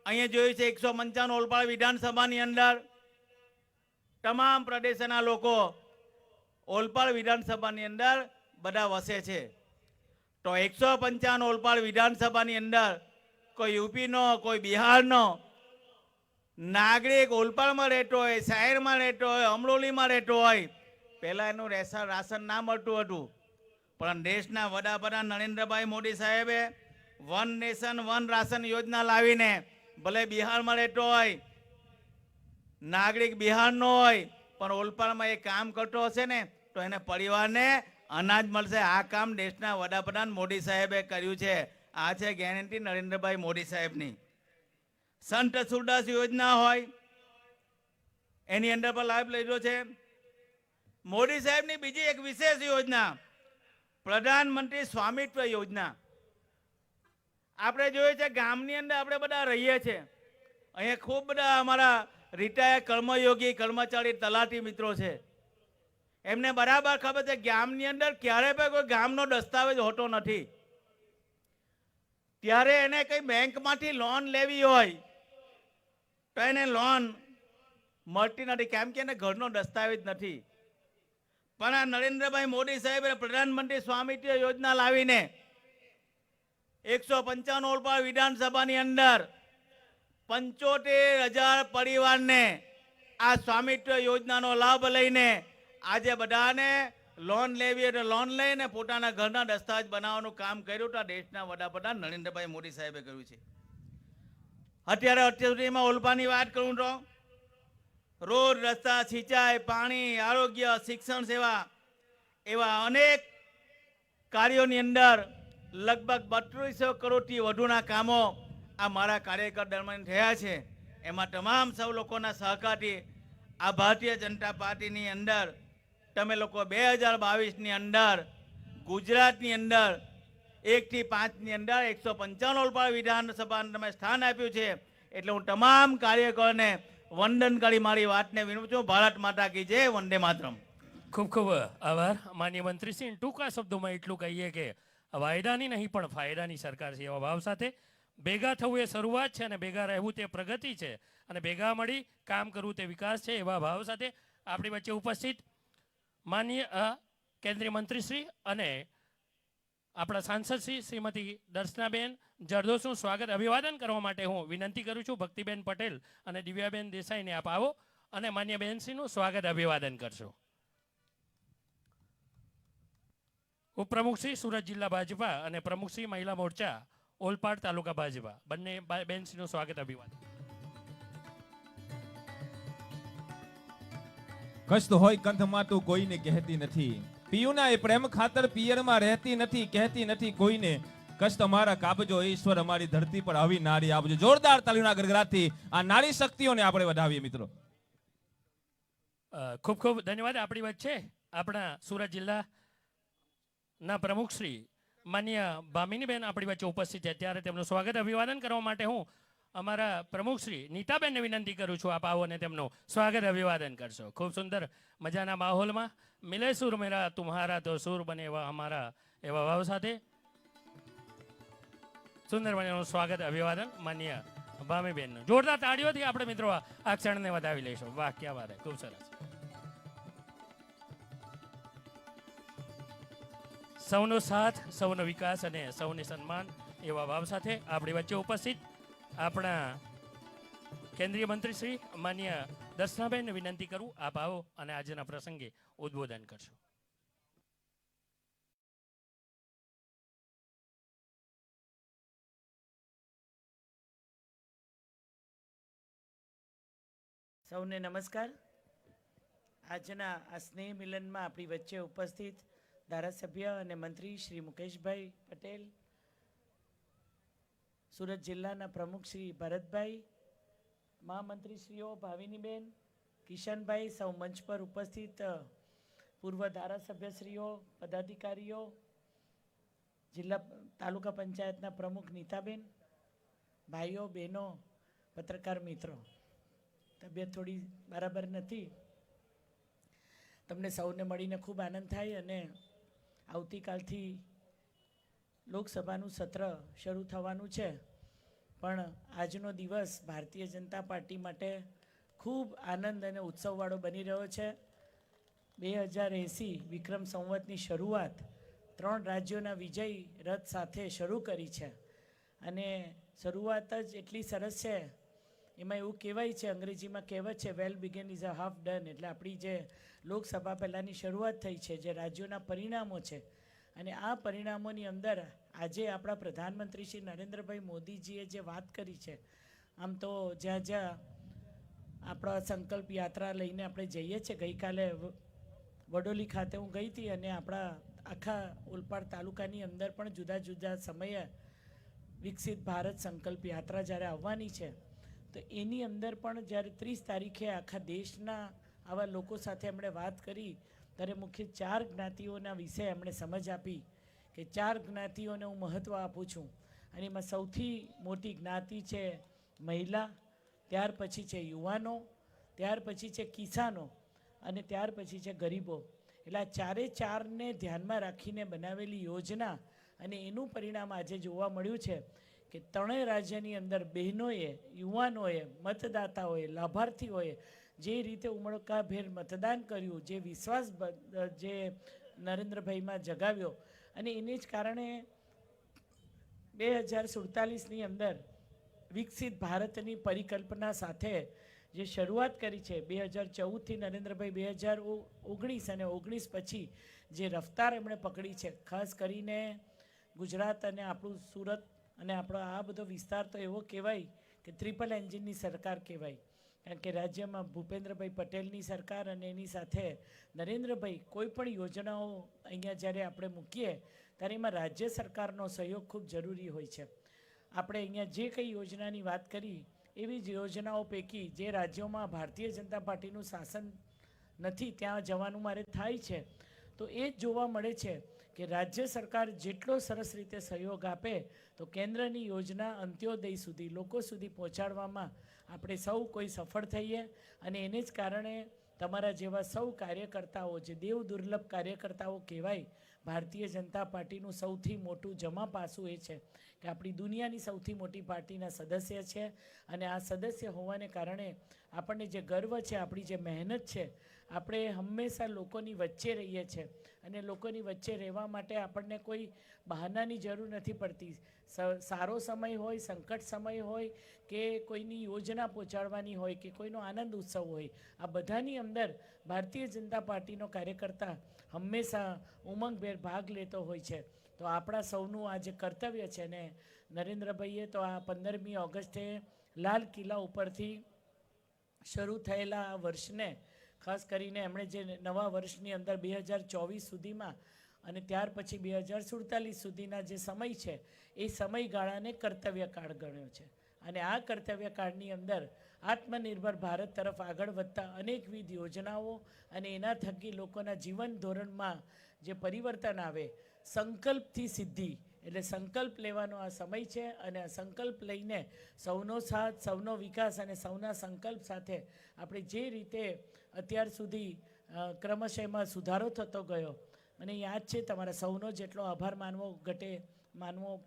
અહીંયા જોયું છે 155 ઓલપાડ વિધાનસભાની અંદર તમામ પ્રદેશના લોકો ઓલપાડ વિધાનસભાની અંદર બધા વસે છે. તો 155 ઓલપાડ વિધાનસભાની અંદર કોઈ યુપીનો, કોઈ બિહારનો નાગરિક ઓલપાડમાં રહેતો હોય, શહેરમાં રહેતો હોય, અમરોલીમાં રહેતો હોય, પહેલા એનું રાશન ના મળતું હતું. પણ દેશના વડાપ્રધાન નરેન્દ્રભાઈ મોદી સાહેબે વન નેશન વન રાશન યોજના લાવીને ભલે બિહારમાં રહેતો હોય, નાગરિક બિહારનો હોય, પણ ઓલપાડમાં એ કામ કરતો હશે ને તો એને પરિવારને અનાજ મળશે. આ કામ દેશના વડાપ્રધાન મોદી સાહેબે કર્યું છે. આ છે ગેરંટી નરેન્દ્રભાઈ મોદી સાહેબની. સંત સુરદાસ યોજના હોય એની અંદર પણ લાભ લીધો છે. મોદી સાહેબની બીજી એક વિશેષ યોજના પ્રધાનમંત્રી સ્વામિત્વ યોજના. આપણે જોઈએ છે ગામની અંદર આપણે બધા રહીએ છીએ, અહીંયા ખૂબ બધા અમારા રિટાયર્ડ કર્મયોગી કર્મચારી તલાટી મિત્રો છે. એમને બરાબર ખબર છે ગામની અંદર ક્યારે પણ કોઈ ગામનો દસ્તાવેજ હોતો નથી. ત્યારે એને કઈ બેંકમાંથી લોન લેવી હોય તો એને લોન મળતી નથી, કેમ કે એને ઘરનો દસ્તાવેજ નથી. પણ આ નરેન્દ્રભાઈ મોદી સાહેબે પ્રધાનમંત્રી સ્વામિત્વ યોજના લાવીને 155 ઓલપાડ વિધાનસભાની અંદર 75,000 પરિવારને આ સ્વામિત્વ યોજનાનો લાભ લઈને આજે બધાને લોન લેવી એટલે લોન લઈને પોતાના ઘરના દસ્તાવેજ બનાવવાનું કામ કર્યું તો દેશના વડાપ્રધાન નરેન્દ્રભાઈ મોદી સાહેબે કર્યું છે. અત્યાર સુધીમાં ઓલપાડની વાત કરું તો રોડ, રસ્તા, સિંચાઈ, પાણી, આરોગ્ય, શિક્ષણ સેવા એવા અનેક કાર્યોની અંદર લગભગ 3200 કરોડથી વધુના કામો આ મારા કાર્યકાળ દરમિયાન થયા છે. એમાં તમામ સૌ લોકોના સહકારથી આ ભારતીય જનતા પાર્ટીની અંદર તમે લોકો 2022ની અંદર ગુજરાતની અંદર 1 થી 5ની અંદર 155 ઉપર વિધાનસભાનું તમે સ્થાન આપ્યું છે. એટલે હું તમામ કાર્યકરોને વંદન કરી મારી વાતને વિનવું છું. ભારત માતા કી જય, વંદે માતરમ. ખૂબ ખૂબ આભાર માન્ય મંત્રીશ્રી. ટૂંકા શબ્દોમાં એટલું કહીએ કે વાયદાની નહીં પણ ફાયદાની સરકાર છે એવા ભાવ સાથે ભેગા થવું એ શરૂઆત છે અને ભેગા રહેવું તે પ્રગતિ છે અને ભેગા મળી કામ કરવું તે વિકાસ છે એવા ભાવ સાથે આપણી વચ્ચે ઉપસ્થિત માનનીય કેન્દ્રીય મંત્રીશ્રી અને આપણા સાંસદ શ્રીમતી દર્શનાબેન જરદોશનું સ્વાગત અભિવાદન કરવા માટે હું વિનંતી કરું છું. ભક્તિબેન પટેલ અને દિવ્યાબેન દેસાઈને આપ આવો અને માન્ય બેનશ્રીનું સ્વાગત અભિવાદન કરશો. ઉપપ્રમુખશ્રી સુરત જિલ્લા ભાજપા અને પ્રમુખશ્રી મહિલા મોરચા ઓલપાડ તાલુકા ભાજપા બંને બેનશ્રીનું સ્વાગત અભિવાદન. કષ્ટ હોય કંઠમાં તું કોઈને કહેતી નથી, પિયુના એ પ્રેમ ખાતર પિયરમાં રહેતી નથી, કહેતી નથી કોઈને કષ્ટ અમારા કાપજો ઈશ્વર અમારી ધરતી પર આવી નારી આપજો. જોરદાર તાલીઓના ગરગડાટથી આ નારી શક્તિઓને આપણે વધાવીએ મિત્રો. ખૂબ ખૂબ ધન્યવાદ. આપણી વચ્ચે આપણા સુરત જિલ્લાના પ્રમુખશ્રી માન્ય ભામિનીબેન આપણી વચ્ચે ઉપસ્થિત છે ત્યારે તેમનું સ્વાગત અભિવાદન કરવા માટે હું અમારા પ્રમુખશ્રી નીતાબેનને વિનંતી કરું છું આપ આવો અને તેમનું સ્વાગત અભિવાદન કરશો. ખૂબ સુંદર મજાના માહોલમાં મિલે સુર મેરા તુમ્હારા તો સુર બને એવા અમારા એવા ભાવ સાથે સુંદર મજાનું સ્વાગત અભિવાદન માન્ય ભામીબેનનું. જોરદાર તાળીઓથી આપણે મિત્રો આ ક્ષણને વધાવી લઈશું. વાહ, ક્યાં વાત, ખૂબ સરસ. સૌનો સાથ, સૌનો વિકાસ અને સૌને સન્માન એવા ભાવ સાથે આપણી વચ્ચે ઉપસ્થિત આપણા કેન્દ્રીય મંત્રી શ્રી માન્ય દર્શનાબેનને વિનંતી કરું આપ આવો અને આજના પ્રસંગે ઉદ્બોધન કરશો. સૌને નમસ્કાર. આજના આ સ્નેહ મિલનમાં આપણી વચ્ચે ઉપસ્થિત ધારાસભ્ય અને મંત્રી શ્રી મુકેશભાઈ પટેલ, સુરત જિલ્લાના પ્રમુખ શ્રી ભરતભાઈ, મહામંત્રીશ્રીઓ ભાવિનીબેન, કિશનભાઈ, સૌ મંચ પર ઉપસ્થિત પૂર્વ ધારાસભ્યશ્રીઓ, પદાધિકારીઓ, જિલ્લા તાલુકા પંચાયતના પ્રમુખ નીતાબેન, ભાઈઓ બહેનો, પત્રકાર મિત્રો. તબિયત થોડી બરાબર નથી. તમને સૌને મળીને ખૂબ આનંદ થાય અને આવતીકાલથી લોકસભાનું સત્ર શરૂ થવાનું છે. પણ આજનો દિવસ ભારતીય જનતા પાર્ટી માટે ખૂબ આનંદ અને ઉત્સવવાળો બની રહ્યો છે. 2080 વિક્રમ સંવતની શરૂઆત 3 રાજ્યોના વિજય રથ સાથે શરૂ કરી છે અને શરૂઆત જ એટલી સરસ છે. એમાં એવું કહેવાય છે, અંગ્રેજીમાં કહેવત છે, well begun is a half done. એટલે આપણી જે લોકસભા પહેલાંની શરૂઆત થઈ છે, જે રાજ્યોના પરિણામો છે અને આ પરિણામોની અંદર આજે આપણા પ્રધાનમંત્રી શ્રી નરેન્દ્રભાઈ મોદીજીએ જે વાત કરી છે, આમ તો જ્યાં જ્યાં આપણા સંકલ્પ યાત્રા લઈને આપણે જઈએ છીએ, ગઈકાલે વડોલી ખાતે હું ગઈ હતી અને આપણા આખા ઓલપાડ તાલુકાની અંદર પણ જુદા જુદા સમયે વિકસિત ભારત સંકલ્પ યાત્રા જ્યારે આવવાની છે, તો એની અંદર પણ જ્યારે 30 તારીખે આખા દેશના આવા લોકો સાથે એમણે વાત કરી ત્યારે મુખ્ય 4 જ્ઞાતિઓના વિશે એમણે સમજ આપી કે 4 જ્ઞાતિઓને હું મહત્ત્વ આપું છું અને એમાં સૌથી મોટી જ્ઞાતિ છે મહિલા, ત્યાર પછી છે યુવાનો, ત્યાર પછી છે કિસાનો અને ત્યાર પછી છે ગરીબો. એટલે આ 4ને ધ્યાનમાં રાખીને બનાવેલી યોજના અને એનું પરિણામ આજે જોવા મળ્યું છે કે 3 રાજ્યની અંદર બહેનોએ, યુવાનોએ, મતદાતાઓએ, લાભાર્થીઓએ જે રીતે ઉમળકાભેર મતદાન કર્યું, જે વિશ્વાસ જે નરેન્દ્રભાઈમાં જગાવ્યો અને એને જ કારણે 2047ની અંદર વિકસિત ભારતની પરિકલ્પના સાથે જે શરૂઆત કરી છે 2014થી નરેન્દ્રભાઈ 2019 અને 19 પછી જે રફતાર એમણે પકડી છે, ખાસ કરીને ગુજરાત અને આપણું સુરત અને આપણો આ બધો વિસ્તાર તો એવો કહેવાય કે ટ્રિપલ એન્જિનની સરકાર કહેવાય. કારણ કે રાજ્યમાં ભૂપેન્દ્રભાઈ પટેલની સરકાર અને એની સાથે નરેન્દ્રભાઈ કોઈ પણ યોજનાઓ અહીંયા જ્યારે આપણે મૂકીએ ત્યારે એમાં રાજ્ય સરકારનો સહયોગ ખૂબ જરૂરી હોય છે. આપણે અહીંયા જે કંઈ યોજનાની વાત કરી એવી જ યોજનાઓ પૈકી જે રાજ્યોમાં ભારતીય જનતા પાર્ટીનું શાસન નથી ત્યાં જવાનું મારે થાય છે, તો એ જ જોવા મળે છે કે રાજ્ય સરકાર જેટલો સરસ રીતે સહયોગ આપે તો કેન્દ્રની યોજના અંત્યોદય સુધી લોકો સુધી પહોંચાડવામાં આપણે સૌ કોઈ સફળ થઈએ. અને એને જ કારણે તમારા જેવા સૌ કાર્યકર્તાઓ, જે દેવ દુર્લભ કાર્યકર્તાઓ કહેવાય, ભારતીય જનતા પાર્ટીનું સૌથી મોટું જમા પાસું એ છે કે આપણી દુનિયાની સૌથી મોટી પાર્ટીના સદસ્ય છે. અને આ સદસ્ય હોવાને કારણે આપણને જે ગર્વ છે, આપણી જે મહેનત છે, આપણે હંમેશા લોકોની વચ્ચે રહીએ છીએ. અને લોકોની વચ્ચે રહેવા માટે આપણને કોઈ બહાનાની જરૂર નથી પડતી. સારો સમય હોય, સંકટ સમય હોય, કે કોઈની યોજના પહોંચાડવાની હોય, કે કોઈનો આનંદ ઉત્સવ હોય, આ બધાની અંદર ભારતીય જનતા પાર્ટીનો કાર્યકર્તા હંમેશા ઉમંગભેર ભાગ લેતો હોય છે. તો આપણા સૌનું આ જે કર્તવ્ય છે ને, નરેન્દ્રભાઈએ તો આ 15મી ઓગસ્ટે લાલ કિલ્લા ઉપરથી શરૂ થયેલા આ વર્ષને, ખાસ કરીને એમણે જે નવા વર્ષની અંદર 2024 સુધીમાં અને ત્યાર પછી 2047 સુધીના જે સમય છે, એ સમયગાળાને કર્તવ્યકાળ ગણ્યો છે. અને આ કર્તવ્યકાળની અંદર આત્મનિર્ભર ભારત તરફ આગળ વધતા અનેકવિધ યોજનાઓ અને એના થકી લોકોના જીવન ધોરણમાં જે પરિવર્તન આવે, સંકલ્પથી સિદ્ધિ, એટલે સંકલ્પ લેવાનો આ સમય છે. અને આ સંકલ્પ લઈને સૌનો સાથ, સૌનો વિકાસ અને સૌના સંકલ્પ સાથે આપણે જે રીતે અત્યાર સુધી ક્રમશઃમાં સુધારો થતો ગયો, મને યાદ છે તમારા સૌનો જેટલો આભાર માનવો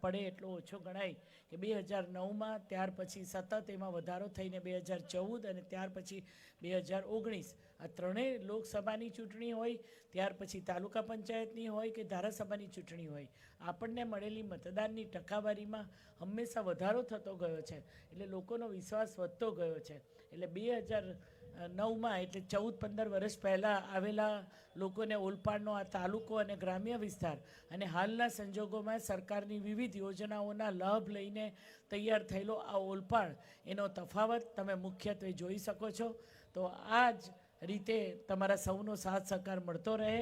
પડે એટલો ઓછો ગણાય કે 2009માં, ત્યાર પછી સતત એમાં વધારો થઈને 2014 અને ત્યાર પછી 2019, આ ત્રણેય લોકસભાની ચૂંટણી હોય, ત્યાર પછી તાલુકા પંચાયતની હોય કે ધારાસભાની ચૂંટણી હોય, આપણને મળેલી મતદાનની ટકાવારીમાં હંમેશા વધારો થતો ગયો છે. એટલે લોકોનો વિશ્વાસ વધતો ગયો છે. એટલે 2009માં, એટલે 14-15 વર્ષ પહેલાં આવેલા લોકોને ઓલપાડનો આ તાલુકો અને ગ્રામ્ય વિસ્તાર અને હાલના સંજોગોમાં સરકારની વિવિધ યોજનાઓના લાભ લઈને તૈયાર થયેલો આ ઓલપાડ, એનો તફાવત તમે મુખ્યત્વે જોઈ શકો છો. તો આ જ રીતે તમારા સૌનો સાથ સહકાર મળતો રહે.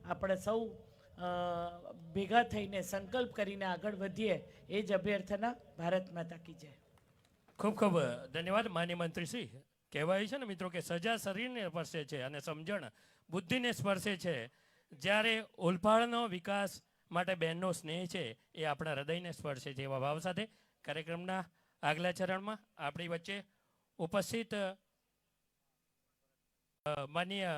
આપણે સૌ ભેગા થઈને સંકલ્પ કરીને આગળ વધીએ, એ જ અભ્યર્થના. ભારત માતા કી જય. ખૂબ ખૂબ ધન્યવાદ માન્ય મંત્રીશ્રી. કહેવાય છે ને મિત્રો કે સજા શરીરને સ્પર્શે છે અને સમજણ બુદ્ધિને સ્પર્શે છે. જ્યારે ઓલપાડનો વિકાસ માટે બહેનનો સ્નેહ છે એ આપણા હૃદયને સ્પર્શે છે. એવા ભાવ સાથે કાર્યક્રમના આગલા ચરણમાં આપણી વચ્ચે ઉપસ્થિત માનનીય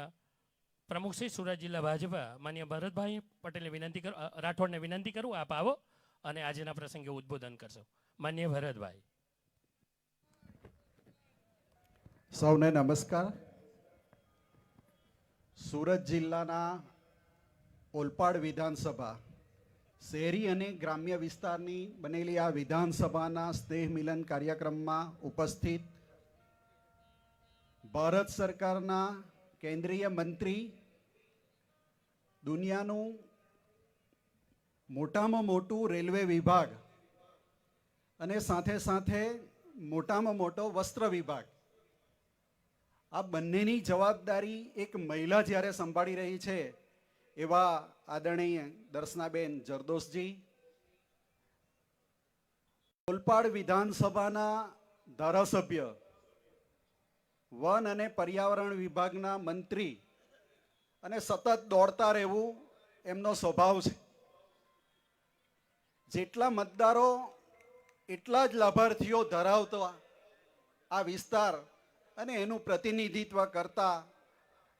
પ્રમુખ શ્રી સુરત જિલ્લા ભાજપ માનનીય ભરતભાઈ પટેલને વિનંતી કરું, રાઠોડને વિનંતી કરું આપ આવો અને આજના પ્રસંગે ઉદ્બોધન કરશો. માનનીય ભરતભાઈ. સૌને નમસ્કાર. સુરત જિલ્લાના ઓલપાડ વિધાનસભા, શહેરી અને ગ્રામ્ય વિસ્તારની બનેલી આ વિધાનસભાના સ્નેહ મિલન કાર્યક્રમમાં ઉપસ્થિત ભારત સરકારના કેન્દ્રીય મંત્રી, દુનિયાનું મોટામાં મોટું રેલવે વિભાગ અને સાથે સાથે મોટામાં મોટો વસ્ત્ર વિભાગ, આ બંનેની જવાબદારી એક મહિલા જ્યારે સંભાળી રહી છે એવા આદરણીય દર્શનાબેન જરદોશજી, ઓલપાડ વિધાનસભાના ધારાસભ્ય, વન અને પર્યાવરણ વિભાગના મંત્રી, અને સતત દોડતા રહેવું એમનો સ્વભાવ છે. જેટલા મતદારો એટલા જ લાભાર્થીઓ ધરાવતો આ વિસ્તાર અને એનું પ્રતિનિધિત્વ કરતા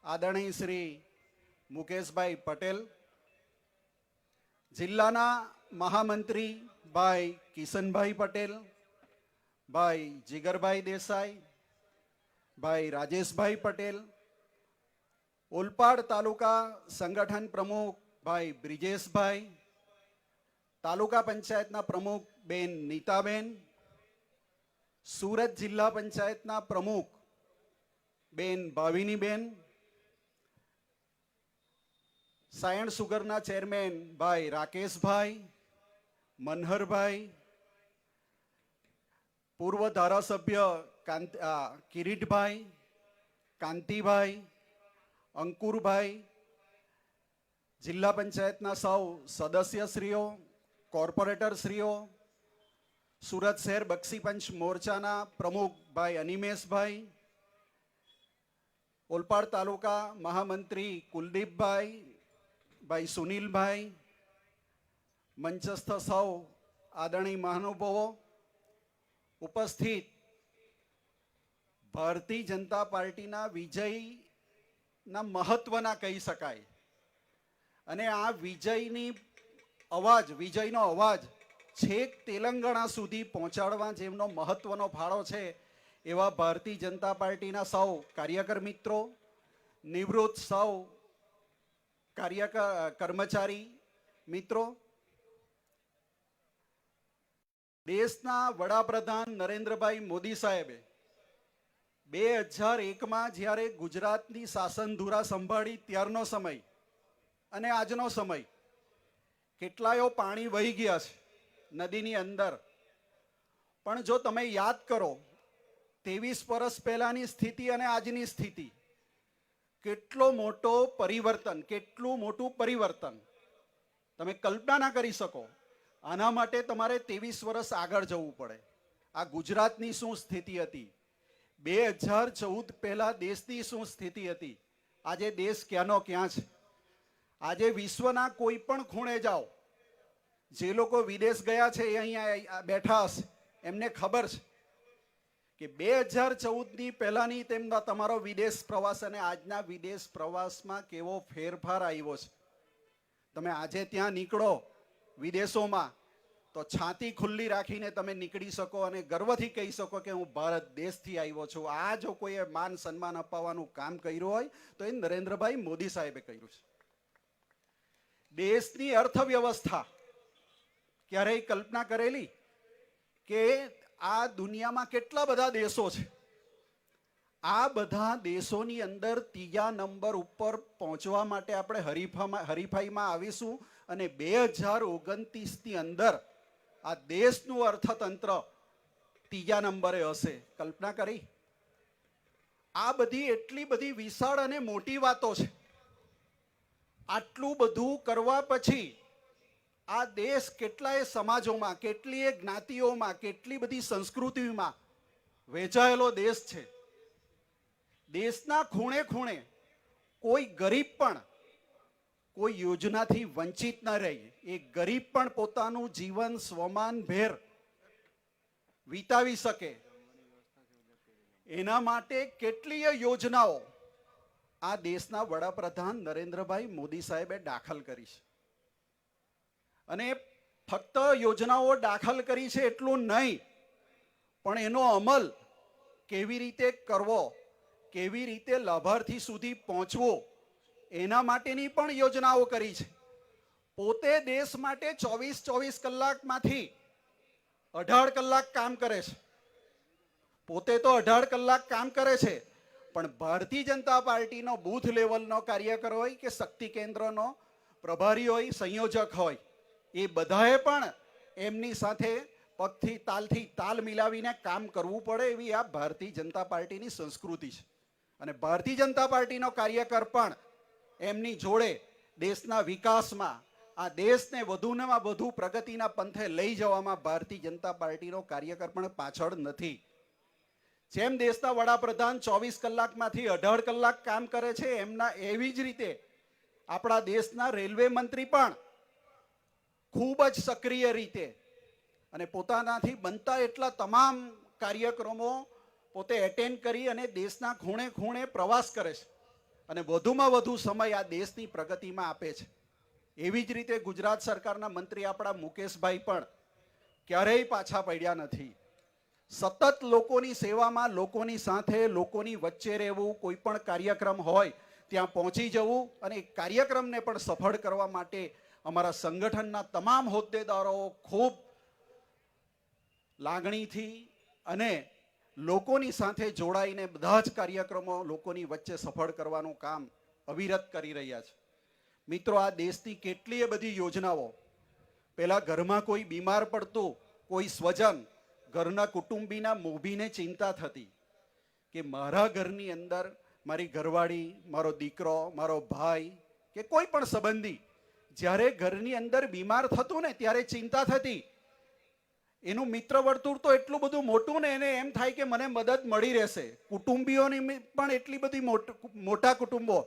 આદરણીય શ્રી મુકેશભાઈ પટેલ, જિલ્લાના મહામંત્રી ભાઈ કિશનભાઈ પટેલ, ભાઈ જીગરભાઈ દેસાઈ, ભાઈ રાજેશભાઈ પટેલ, ઓલપાડ તાલુકા સંગઠન પ્રમુખ ભાઈ બ્રિજેશભાઈ, તાલુકા પંચાયતના પ્રમુખ બેન નીતાબેન, સુરત જિલ્લા પંચાયતના પ્રમુખ બેન ભાવિનીબેન, સાયણ સુગરના ચેરમેન ભાઈ રાકેશભાઈ, મનહરભાઈ, પૂર્વ ધારાસભ્ય કિરીટભાઈ, કાંતિભાઈ, અંકુરભાઈ, જિલ્લા પંચાયતના સૌ સદસ્યશ્રીઓ, કોર્પોરેટરશ્રીઓ, સુરત શહેર બક્ષીપંચ મોરચાના પ્રમુખ ભાઈ અનિમેશભાઈ, ઓલપાડ તાલુકા મહામંત્રી કુલદીપભાઈ, ભાઈ સુનિલભાઈ, મંચસ્થ સૌ આદરણીય મહાનુભાવો, ઉપસ્થિત ભારતીય જનતા પાર્ટીના વિજયના મહત્વના કહી શકાય અને આ વિજયનો અવાજ છેક તેલંગાણા સુધી પહોંચાડવા જેમનો મહત્વનો ફાળો છે એવા ભારતીય જનતા પાર્ટીના સૌ કાર્યકર મિત્રો, નિવૃત્ત સૌ કર્મચારી મિત્રો, દેશના વડાપ્રધાન નરેન્દ્રભાઈ મોદી સાહેબે 2001માં જ્યારે ગુજરાતની શાસનધુરા સંભાળી ત્યારનો સમય અને આજનો સમય કેટલાયો પાણી વહી ગયા છે નદીની અંદર, પણ જો તમે યાદ કરો 23 વર્ષ પહેલાની સ્થિતિ અને આજની સ્થિતિ, કેટલું મોટું પરિવર્તન તમે કલ્પના ના કરી શકો. આના માટે તમારે 23 વર્ષ આગળ જવું પડે. આ ગુજરાતની શું સ્થિતિ હતી, 2014 પહેલા દેશની શું સ્થિતિ હતી, આજે દેશ ક્યાંનો ક્યાં છે. આજે વિશ્વના કોઈ પણ ખૂણે જાઓ, જે લોકો વિદેશ ગયા છે એ અહીંયા બેઠા હશે, એમને ખબર છે કે 2014ની પહેલાની તમારો વિદેશ પ્રવાસ અને આજના વિદેશ પ્રવાસમાં કેવો ફેરફાર આવ્યો છે. તમે આજે ત્યાં નીકળો વિદેશોમાં તો છાતી ખુલ્લી રાખીને તમે નીકળી શકો અને ગર્વથી કહી શકો કે હું ભારત દેશથી આવ્યો છું. આ જો કોઈએ માન સન્માન અપાવવાનું કામ કર્યું હોય તો એ નરેન્દ્રભાઈ મોદી સાહેબે કર્યું છે. દેશની અર્થવ્યવસ્થા ક્યારેય કલ્પના કરેલી કે આ દુનિયામાં કેટલા બધા દેશો છે, આ બધા દેશોની અંદર ત્રીજા નંબર ઉપર પહોંચવા માટે આપણે હરીફાઈમાં આવીશું અને 2029ની અંદર આ દેશનું અર્થતંત્ર ત્રીજા નંબરે હશે. કલ્પના કરી? આ બધી એટલી બધી વિશાળ અને મોટી વાતો છે. આટલું બધું કરવા પછી આ દેશ કેટલાય સમાજોમાં, કેટલીય જ્ઞાતિઓમાં, કેટલી બધી સંસ્કૃતિમાં વહેંચાયેલો દેશ છે. દેશના ખૂણે ખૂણે કોઈ ગરીબ પણ કોઈ યોજનાથી વંચિત ન રહે, એ ગરીબ પણ પોતાનું જીવન સ્વમાનભેર વિતાવી શકે, એના માટે કેટલીય યોજનાઓ આ દેશના વડાપ્રધાન નરેન્દ્રભાઈ મોદી સાહેબે દાખલ કરી છે. અને ફક્ત યોજનાઓ દાખલ કરી છે એટલું નહીં, પણ એનો અમલ કેવી રીતે કરવો, કેવી રીતે લાભાર્થી સુધી પહોંચવો, એના માટેની પણ યોજનાઓ કરી છે. પોતે દેશ માટે 24 કલાકમાંથી 18 કલાક કામ કરે છે. પોતે તો 18 કલાક કામ કરે છે, પણ ભારતીય જનતા પાર્ટીનો બૂથ લેવલનો કાર્યકર હોય કે શક્તિ કેન્દ્રનો પ્રભારી હોય, સંયોજક હોય, એ બધાએ પણ એમની સાથે પગથી તાલ મિલાવીને કામ કરવું પડે, એવી આ ભારતીય જનતા પાર્ટીની સંસ્કૃતિ છે. અને ભારતીય જનતા પાર્ટીનો કાર્યકર પણ એમની જોડે દેશના વિકાસમાં, આ દેશને વધુને વધુ પ્રગતિના પંથે લઈ જવામાં ભારતીય જનતા પાર્ટીનો કાર્યકર પણ પાછળ નથી. જેમ દેશના વડાપ્રધાન 24 કલાકમાંથી 18 કલાક કામ કરે છે, એવી જ રીતે આપણા દેશના રેલવે મંત્રી પણ ખૂબ જ સક્રિય રીતે અને પોતાનાથી બનતા એટલા તમામ કાર્યક્રમો પોતે એટેન્ડ કરી અને દેશના ખૂણે ખૂણે પ્રવાસ કરે છે અને વધુમાં વધુ સમય આ દેશની પ્રગતિમાં આપે છે. એવી જ રીતે ગુજરાત સરકારના મંત્રી આપણા મુકેશભાઈ પણ ક્યારેય પાછા પડ્યા નથી. સતત લોકોની સેવામાં, લોકોની સાથે, લોકોની વચ્ચે રહેવું, કોઈ પણ કાર્યક્રમ હોય ત્યાં પહોંચી જવું અને કાર્યક્રમને પણ સફળ કરવા માટે અમારા સંગઠનના તમામ હોદ્દેદારો ખૂબ લાગણીથી અને લોકોની સાથે જોડાઈને બધા જ કાર્યક્રમો લોકોની વચ્ચે સફળ કરવાનું કામ અવિરત કરી રહ્યા છે. મિત્રો, આ દેશની કેટલીય બધી યોજનાઓ, પહેલા ઘરમાં કોઈ બીમાર પડતું, કોઈ સ્વજન, ઘરના કુટુંબીના મોભીને ચિંતા થતી કે મારા ઘરની અંદર મારી ઘરવાળી, મારો દીકરો, મારો ભાઈ કે કોઈ પણ સંબંધી જ્યારે ઘરની અંદર બીમાર થતું ને ત્યારે ચિંતા થતી. એનું મિત્ર વર્તુળ તો એટલું બધું મોટું ને એને એમ થાય કે મને મદદ મળી રહેશે. કુટુંબીઓની પણ એટલી બધી મોટા કુટુંબો,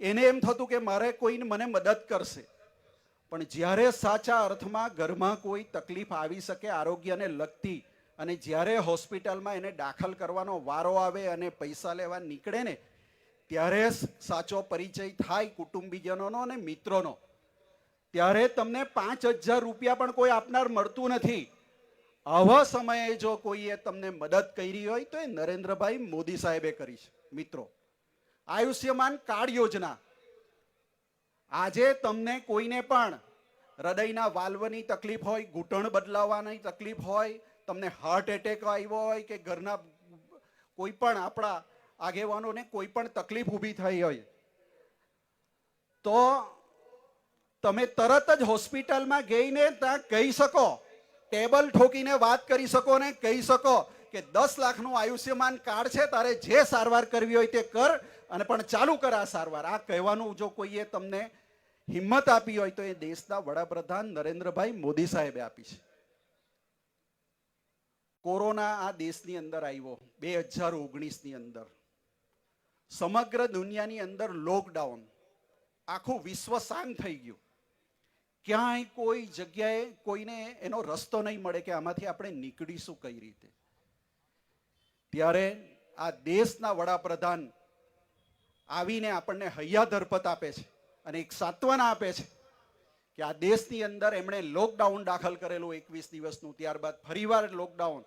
એને એમ થતું કે મારે કોઈ મને મદદ કરશે. પણ જ્યારે સાચા અર્થમાં ઘરમાં કોઈ તકલીફ આવી શકે આરોગ્યને લગતી, અને જ્યારે હોસ્પિટલમાં એને દાખલ કરવાનો વારો આવે અને પૈસા લેવા નીકળે ને, ત્યારે સાચો પરિચય થાય કુટુંબીજનોનો અને મિત્રોનો. ત્યારે તમને 5,000 રૂપિયા પણ કોઈ આપનાર મળતું નથી. આવા સમયે જો કોઈએ તમને મદદ કરી હોય તો એ નરેન્દ્રભાઈ મોદી સાહેબે કરી છે. મિત્રો, આયુષ્યમાન કાર્ડ યોજના, આજે તમને કોઈને પણ હૃદયના વાલ્વની તકલીફ હોય, ઘૂંટણ બદલાવાની તકલીફ હોય, તમને હાર્ટ એટેક આવ્યો હોય કે ઘરના કોઈ પણ આપણા આગેવાનોને કોઈ પણ તકલીફ ઊભી થઈ હોય, તો તમે તરત જ હોસ્પિટલમાં ગઈને ત્યાં કહી શકો, ટેબલ ઠોકીને વાત કરી શકો ને કહી શકો કે 10 લાખનું આયુષ્યમાન કાર્ડ છે, તારે જે સારવાર કરવી હોય તે કર અને પણ ચાલુ કર આ સારવાર. આ કહેવાનું જો કોઈએ તમને હિંમત આપી હોય તો એ દેશના વડાપ્રધાન નરેન્દ્રભાઈ મોદી સાહેબે આપી છે. કોરોના આ દેશની અંદર આવ્યો 2019ની અંદર, સમગ્ર દુનિયાની અંદર લોકડાઉન, આખું વિશ્વ શાંત થઈ ગયું. ક્યાંય કોઈ જગ્યાએ કોઈને એનો રસ્તો નહીં મળે કે આમાંથી આપણે નીકળીશું કઈ રીતે. ત્યારે આ દેશના વડાપ્રધાન આવીને આપણને હૈયા ધરપત આપે છે અને એક સાંત્વના આપે છે કે આ દેશની અંદર એમણે લોકડાઉન દાખલ કરેલું 21 દિવસનું, ત્યારબાદ ફરીવાર લોકડાઉન.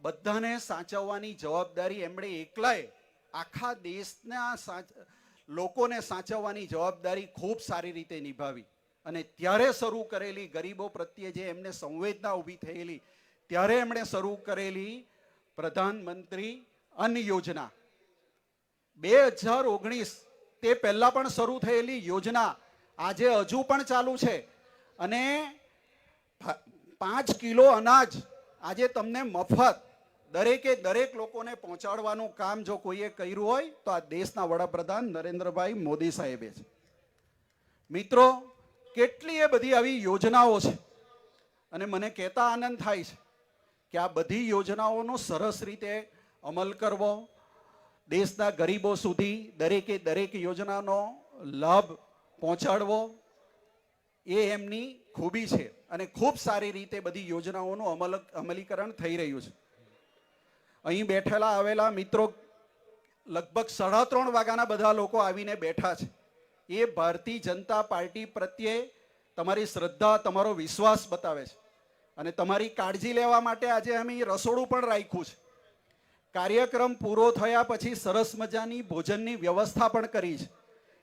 બધાને સાચવવાની જવાબદારી એમણે એકલાએ આખા દેશના લોકોને સાચવવાની જવાબદારી ખૂબ સારી રીતે નિભાવી. અને ત્યારે શરૂ કરેલી ગરીબો પ્રત્યે જે એમને સંવેદના ઊભી થયેલી, ત્યારે એમણે શરૂ કરેલી પ્રધાનમંત્રી અન્ન યોજના 2019, તે પહેલા પણ શરૂ થયેલી યોજના આજે હજુ પણ ચાલુ છે. અને 5 કિલો અનાજ આજે તમને મફત દરેક લોકોને પહોંચાડવાનું કામ જો કોઈએ કર્યું હોય તો આ દેશના વડાપ્રધાન નરેન્દ્રભાઈ મોદી સાહેબે છે. મિત્રો, કેટલી બધી આવી યોજનાઓ છે અને મને કહેતા આનંદ થાય છે કે આ બધી યોજનાઓનો સરસ રીતે અમલ કરવો, દેશના ગરીબો સુધી દરેક યોજનાનો લાભ પહોંચાડવો, એ એમની ખૂબી છે અને ખૂબ સારી રીતે બધી યોજનાઓનું અમલીકરણ થઈ રહ્યું છે. અહીં બેઠેલા આવેલા મિત્રો લગભગ 3:30 વાગ્યાના બધા લોકો આવીને બેઠા છે. એ ભારતીય જનતા પાર્ટી પ્રત્યે તમારી શ્રદ્ધા, તમારો વિશ્વાસ બતાવે છે અને તમારી કાળજી લેવા માટે આજે અમે રસોડું પણ રાખ્યું છે. કાર્યક્રમ પૂરો થયા પછી સરસ મજાની ભોજનની વ્યવસ્થા પણ કરી છે.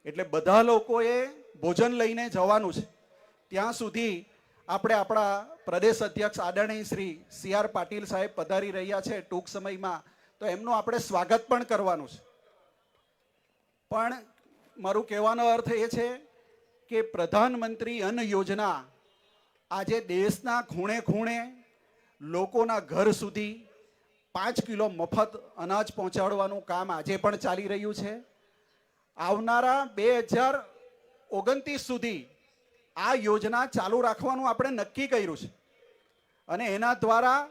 એટલે બધા લોકોએ ભોજન લઈને જવાનું છે. ત્યાં સુધી આપણે આપણા પ્રદેશ અધ્યક્ષ આદરણીય શ્રી CR પાટીલ સાહેબ પધારી રહ્યા છે ટૂંક સમયમાં, તો એમનું આપણે સ્વાગત પણ કરવાનું છે. પણ મારું કહેવાનો અર્થ એ છે કે પ્રધાનમંત્રી અન્ન યોજના આજે દેશના ખૂણે ખૂણે લોકોના ઘર સુધી 5 કિલો મફત અનાજ પહોંચાડવાનું કામ આજે પણ ચાલી રહ્યું છે. આવનારા 2029 સુધી આ યોજના ચાલુ રાખવાનું આપણે નક્કી કર્યું છે અને એના દ્વારા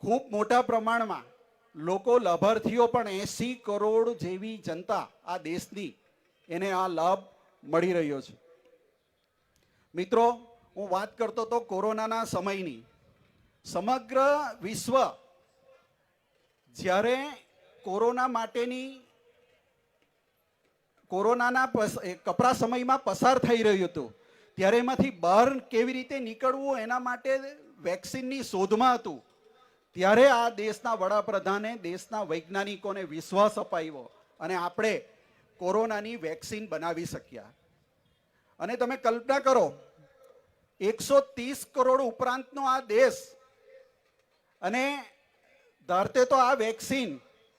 ખૂબ મોટા પ્રમાણમાં લોકો, લાભાર્થીઓ પણ 80 કરોડ જેવી જનતા આ દેશની, એને આ લાભ મળી રહ્યો છે. મિત્રો, હું વાત કરતો હતો કોરોનાના સમયની. સમગ્ર વિશ્વ જ્યારે કોરોનાના કપરા સમયમાં પસાર થઈ રહ્યું હતું, ત્યારે એમાંથી બહાર કેવી રીતે નીકળવું એના માટે વેક્સિનની શોધમાં હતું. ત્યારે આ દેશના વડાપ્રધાને દેશના વૈજ્ઞાનિકોને વિશ્વાસ અપાવ્યો અને આપણે કોરોનાની વેક્સિન બનાવી શક્યા. અને તમે કલ્પના કરો, 130 કરોડ ઉપરાંતનો આ દેશ, અને ધારતે તો આ વેક્સિન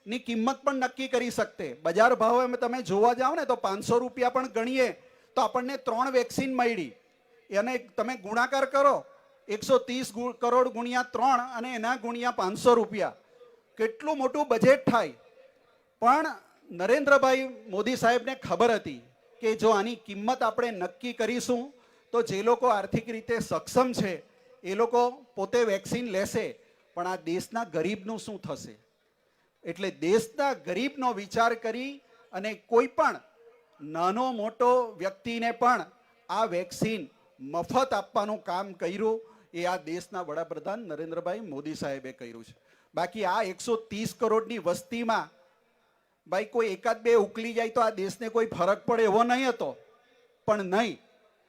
ની કિંમત પણ નક્કી કરી શકતે. બજાર ભાવે તમે જોવા જાઓ ને તો 500 રૂપિયા પણ ગણીએ તો આપણને 3 વેક્સિન મળી. એને તમે ગુણાકાર કરો, 130 કરોડ ગુણ્યા 3 અને એના ગુણ્યા 500 રૂપિયા, કેટલું મોટું બજેટ થાય. પણ નરેન્દ્રભાઈ મોદી સાહેબને ખબર હતી કે જો આની કિંમત આપણે નક્કી કરીશું તો જે લોકો આર્થિક રીતે સક્ષમ છે એ લોકો પોતે વેક્સિન લેશે, પણ આ દેશના ગરીબનું શું થશે? એટલે દેશના ગરીબનો વિચાર કરી અને કોઈ પણ નાનો મોટો વ્યક્તિને પણ આ વેક્સિન મફત આપવાનું કામ કર્યું એ આ દેશના વડાપ્રધાન નરેન્દ્રભાઈ મોદી સાહેબે કર્યું છે. બાકી આ 130 કરોડની વસ્તીમાં ભાઈ કોઈ એકાદ બે ઉકલી જાય તો આ દેશને કોઈ ફરક પડે એવો નહીં હતો, પણ નહીં,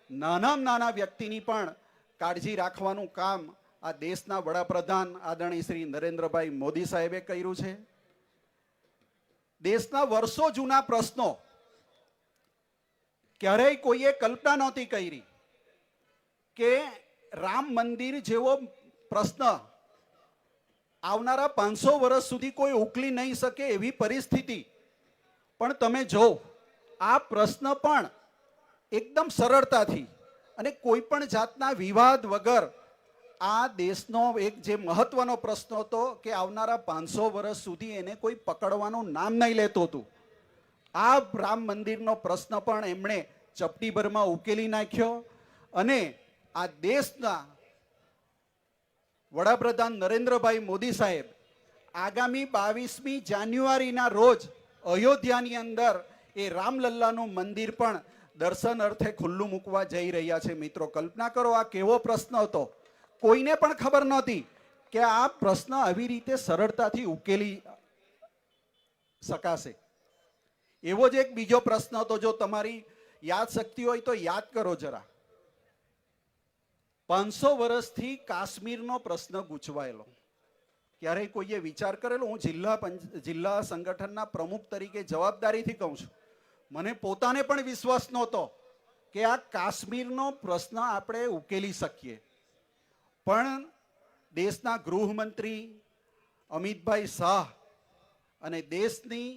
નાનામાં નાના વ્યક્તિની પણ કાળજી રાખવાનું કામ આ દેશના વડાપ્રધાન આદરણીય શ્રી નરેન્દ્રભાઈ મોદી સાહેબે કર્યું છે. દેશના વર્ષો જૂના પ્રશ્નો ક્યારેય કોઈએ કલ્પના નહોતી કરી કે રામ મંદિર જેવો પ્રશ્ન આવનારા 500 વર્ષ સુધી કોઈ ઉકલી નહીં શકે એવી પરિસ્થિતિ, પણ તમે જો આ પ્રશ્ન પણ એકદમ સરળતાથી અને કોઈ પણ જાતના વિવાદ વગર આ દેશનો એક જે મહત્વનો પ્રશ્ન હતો કે આવનારા 500 વર્ષ સુધી એને કોઈ પકડવાનું નામ નહીં લેતું હતું, આ રામ મંદિરનો પ્રશ્ન પણ એમણે ચપટીભરમાં ઉકેલી નાખ્યો. અને આ દેશના વડાપ્રધાન નરેન્દ્રભાઈ મોદી સાહેબ આગામી 22મી જાન્યુઆરીના રોજ અયોધ્યાની અંદર એ રામલલ્લાનું મંદિર પણ દર્શન અર્થે ખુલ્લું મૂકવા જઈ રહ્યા છે. મિત્રો, કલ્પના કરો આ કેવો પ્રશ્ન હતો. કોઈને પણ ખબર નહોતી કે આ પ્રશ્ન આવી રીતે સરળતાથી ઉકેલી શકાશે. એવો જ એક બીજો પ્રશ્ન હતો, જો તમારી યાદ શક્તિ હોય તો યાદ કરો જરા. 500 વર્ષથી કાશ્મીરનો પ્રશ્ન ગૂંચવાયેલો. ક્યારેય કોઈએ વિચાર કરેલો? હું જિલ્લા સંગઠનના પ્રમુખ તરીકે જવાબદારીથી કહું છું, મને પોતાને પણ વિશ્વાસ નહોતો કે આ કાશ્મીરનો પ્રશ્ન આપણે ઉકેલી શકીએ. પણ દેશના ગૃહમંત્રી અમિતભાઈ શાહ અને દેશની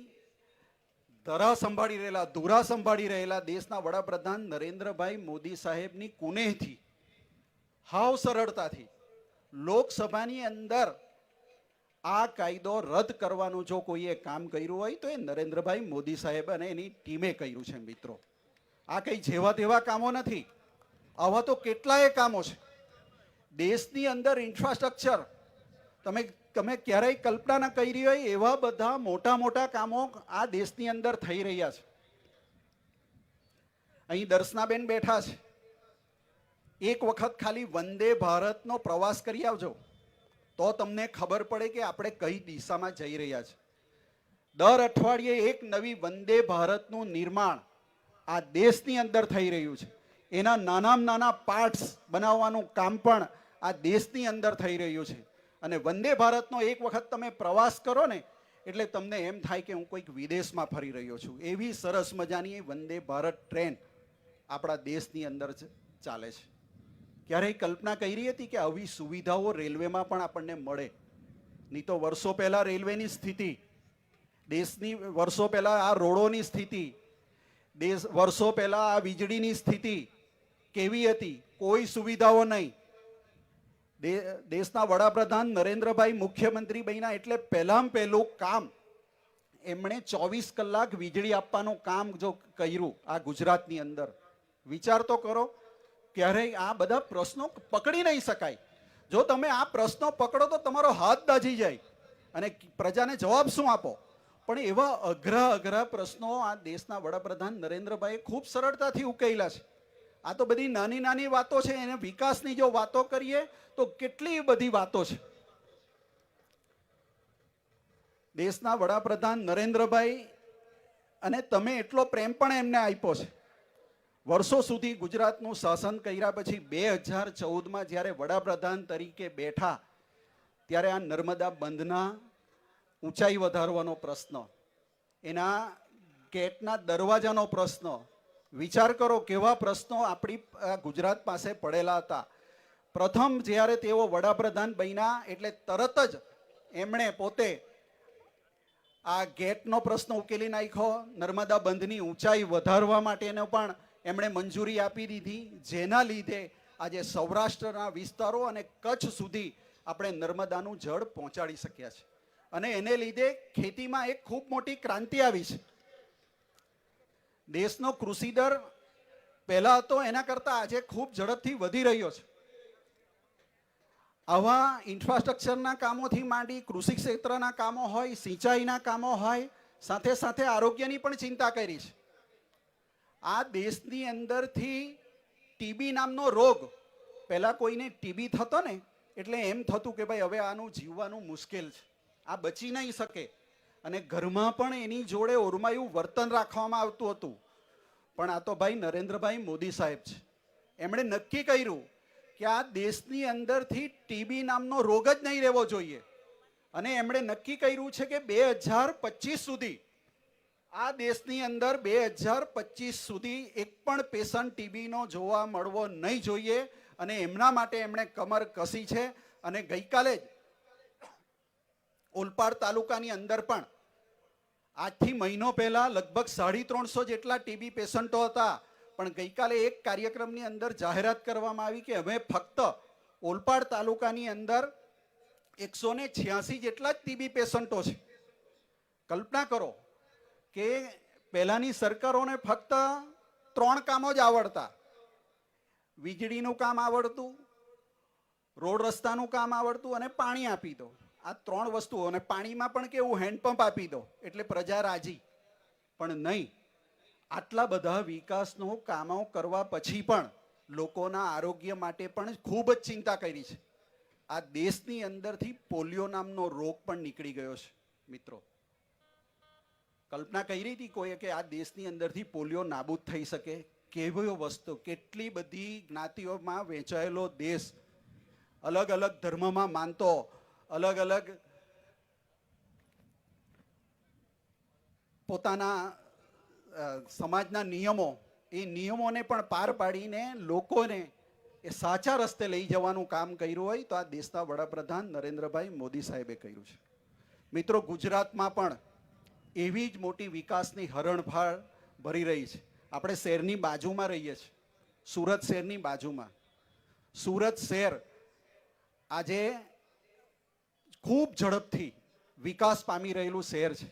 ધરા સંભાળી રહેલા દેશના વડાપ્રધાન નરેન્દ્રભાઈ મોદી સાહેબની કુનેહથી હાવ સરળતાથી લોકસભાની અંદર આ કાયદો રદ કરવાનું જો કોઈએ કામ કર્યું હોય તો એ નરેન્દ્રભાઈ મોદી સાહેબ અને એની ટીમે કર્યું છે. મિત્રો, આ કઈ જેવા તેવા કામો નથી, આવા તો કેટલાય કામો છે. દેશની અંદર ઇન્ફ્રાસ્ટ્રક્ચર તમે ક્યારેય કલ્પના ન કરી હોય એવા બધા મોટા મોટા કામો આ દેશની અંદર થઈ રહ્યા છે. અહીં દર્શનાબેન બેઠા છે, એક વખત ખાલી વંદે ભારતનો પ્રવાસ કરી આવજો તો તમને ખબર પડે કે આપણે કઈ દિશામાં જઈ રહ્યા છે. દર અઠવાડિયે એક નવી વંદે ભારતનું નિર્માણ આ દેશની અંદર થઈ રહ્યું છે. એના નાનામાં નાના પાર્ટ્સ બનાવવાનું કામ પણ આ દેશની અંદર થઈ રહ્યું છે. અને વંદે ભારતનો એક વખત તમે પ્રવાસ કરો ને એટલે તમને એમ થાય કે હું કોઈક વિદેશમાં ફરી રહ્યો છું. એવી સરસ મજાની વંદે ભારત ટ્રેન આપણા દેશની અંદર ચાલે છે. ક્યારેય કલ્પના કરી હતી કે આવી સુવિધાઓ રેલવેમાં પણ આપણને મળે? નહીં તો વર્ષો પહેલા રેલવેની સ્થિતિ, દેશની વર્ષો પહેલા આ રોડોની સ્થિતિ, વર્ષો પહેલા આ વીજળીની સ્થિતિ કેવી હતી? કોઈ સુવિધાઓ નહીં. દેશના વડાપ્રધાન નરેન્દ્રભાઈ મુખ્યમંત્રી બન્યા એટલે પહેલામાં પહેલું કામ એમણે 24 કલાક વીજળી આપવાનું કામ જો કર્યું આ ગુજરાતની અંદર. વિચાર તો કરો, ક્યારેય આ બધા પ્રશ્નો પકડી નહીં શકાય. જો તમે આ પ્રશ્નો પકડો તો તમારો હાથ દાઝી જાય અને પ્રજાને જવાબ શું આપો. પણ એવા અઘરા પ્રશ્નો આ દેશના વડાપ્રધાન નરેન્દ્રભાઈએ ખૂબ સરળતાથી ઉકેલ્યા છે. આ તો બધી નાની નાની વાતો છે, એને વિકાસની જો વાતો કરીએ તો કેટલી બધી વાતો છે. દેશના વડાપ્રધાન નરેન્દ્રભાઈ અને તમે એટલો પ્રેમ પણ એમને આપ્યો છે. વર્ષો સુધી ગુજરાતનું શાસન કર્યા પછી 2014માં જ્યારે વડાપ્રધાન તરીકે બેઠા ત્યારે આ નર્મદા બંધના ઊંચાઈ વધારવાનો પ્રશ્ન, એના ગેટના દરવાજાનો પ્રશ્ન, વિચાર કરો કેવા પ્રશ્નો આપણી ગુજરાત પાસે પડેલા હતા. પ્રથમ જ્યારે તેઓ વડાપ્રધાન બન્યા એટલે તરત જ એમણે પોતે આ ગેટનો પ્રશ્ન ઉકેલી નાખ્યો. નર્મદા બંધની ઊંચાઈ વધારવા માટેનો પણ એમણે મંજૂરી આપી દીધી, જેના લીધે આજે સૌરાષ્ટ્રના વિસ્તારો અને કચ્છ સુધી આપણે નર્મદાનું જળ પહોંચાડી શક્યા છે. અને એને લીધે ખેતીમાં એક ખૂબ મોટી ક્રાંતિ આવી છે. દેશનો કૃષિ દર પહેલા હતો એના કરતા આજે ખૂબ ઝડપથી વધી રહ્યો છે. આવા ઇન્ફ્રાસ્ટ્રક્ચરના કામોથી માંડી કૃષિ ક્ષેત્રના કામો હોય, સિંચાઈના કામો હોય, સાથે સાથે આરોગ્યની પણ ચિંતા કરી છે. આ દેશની અંદરથી ટીબી નામનો રોગ, પહેલા કોઈને ટીબી થતો ને એટલે એમ થતું કે ભાઈ હવે આનું જીવવાનું મુશ્કેલ છે, આ બચી નહીં શકે, અને ઘરમાં પણ એની જોડે ઓરમાયું વર્તન રાખવામાં આવતું હતું. પણ આ તો ભાઈ નરેન્દ્રભાઈ મોદી સાહેબ છે, એમણે નક્કી કર્યું કે આ દેશની અંદરથી ટીબી નામનો રોગ જ નહીં રહેવો જોઈએ, અને એમણે નક્કી કર્યું છે કે 2025 સુધી આ દેશની અંદર 2025 સુધી એક પણ પેશન્ટ ટીબીનો જોવા મળવો નહીં જોઈએ, અને એમના માટે એમણે કમર કસી છે. અને ગઈકાલે જ ઓલપાડ તાલુકાની અંદર પણ આજથી મહિનો પહેલા લગભગ 350 જેટલા ટીબી પેશન્ટો હતા, પણ ગઈકાલે એક કાર્યક્રમની અંદર જાહેરાત કરવામાં આવી કે હવે ફક્ત ઓલપાડ તાલુકાની અંદર 186 જેટલા જ ટીબી પેશન્ટો છે. કલ્પના કરો કે પહેલાની સરકારોને ફક્ત 3 કામો જ આવડતા, વીજળીનું કામ આવડતું, રોડ રસ્તાનું કામ આવડતું અને પાણી આપી દો. આ 3 વસ્તુઓ, અને પાણીમાં પણ કેવું હેન્ડપંપ આપી દો એટલે પ્રજા રાજી. પણ નહીં, આટલા બધા વિકાસનો કામો કરવા પછી પણ લોકોના આરોગ્ય માટે પણ ખૂબ જ ચિંતા કરી છે. આ દેશની અંદરથી પોલિયો નામનો રોગ પણ નીકળી ગયો છે. મિત્રો, કલ્પના કરી હતી કોઈએ કે આ દેશની અંદરથી પોલિયો નાબૂદ થઈ શકે? કેવી વસ્તુ, કેટલી બધી જ્ઞાતિઓમાં વહેંચાયેલો દેશ, અલગ અલગ ધર્મમાં માનતો, અલગ અલગ પોતાના સમાજના નિયમો, એ નિયમોને પણ પાર પાડીને લોકોને એ સાચા રસ્તે લઈ જવાનું કામ કર્યું હોય તો આ દેશના વડાપ્રધાન નરેન્દ્રભાઈ મોદી સાહેબે કર્યું છે. મિત્રો, ગુજરાતમાં પણ એવી જ મોટી વિકાસની હરણફાળ ભરી રહી છે. આપણે શહેરની બાજુમાં રહીએ છીએ, સુરત શહેરની બાજુમાં. સુરત શહેર આજે ખૂબ ઝડપથી વિકાસ પામી રહેલું શહેર છે.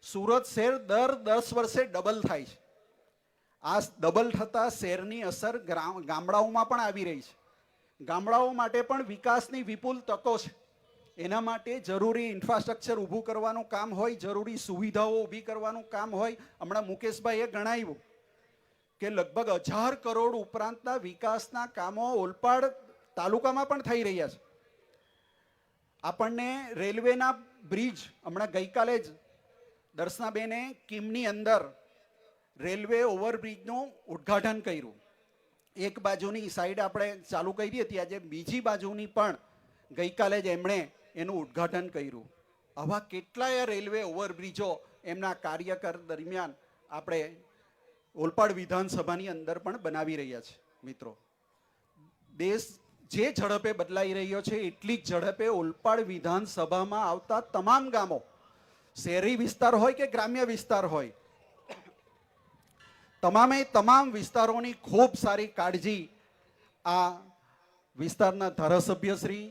સુરત શહેર દર 10 વર્ષે ડબલ થાય છે. આ ડબલ થતા શહેરની અસર ગામડાઓમાં પણ આવી રહી છે. ગામડાઓ માટે પણ વિકાસની વિપુલ તકો છે. એના માટે જરૂરી ઇન્ફ્રાસ્ટ્રક્ચર ઊભું કરવાનું કામ હોય, જરૂરી સુવિધાઓ ઊભી કરવાનું કામ હોય. હમણાં મુકેશભાઈએ ગણાવ્યું કે લગભગ 1000 કરોડ ઉપરાંતના વિકાસના કામો ઓલપાડ તાલુકામાં પણ થઈ રહ્યા છે. આપણને રેલવેના બ્રિજ, હમણાં ગઈકાલે જ દર્શનાબેને કિમની અંદર રેલવે ઓવરબ્રિજનું ઉદ્ઘાટન કર્યું. એક બાજુની સાઈડ આપણે ચાલુ કરી હતી, આજે બીજી બાજુની પણ ગઈકાલે જ એમણે એનું ઉદ્ઘાટન કર્યું. આવા કેટલાય રેલવે ઓવરબ્રિજો એમના કાર્યકાળ દરમિયાન આપણે ઓલપાડ વિધાનસભાની અંદર પણ બનાવી રહ્યા છે. મિત્રો, દેશ જે ઝડપે બદલાઈ રહ્યો છે એટલી જ ઝડપે ઓલપાડ વિધાનસભામાં આવતા તમામ ગામો, શહેરી વિસ્તાર હોય કે ગ્રામ્ય વિસ્તાર હોય, તમામે તમામ વિસ્તારોની ખૂબ સારી કાળજી આ વિસ્તારના ધારાસભ્યશ્રી,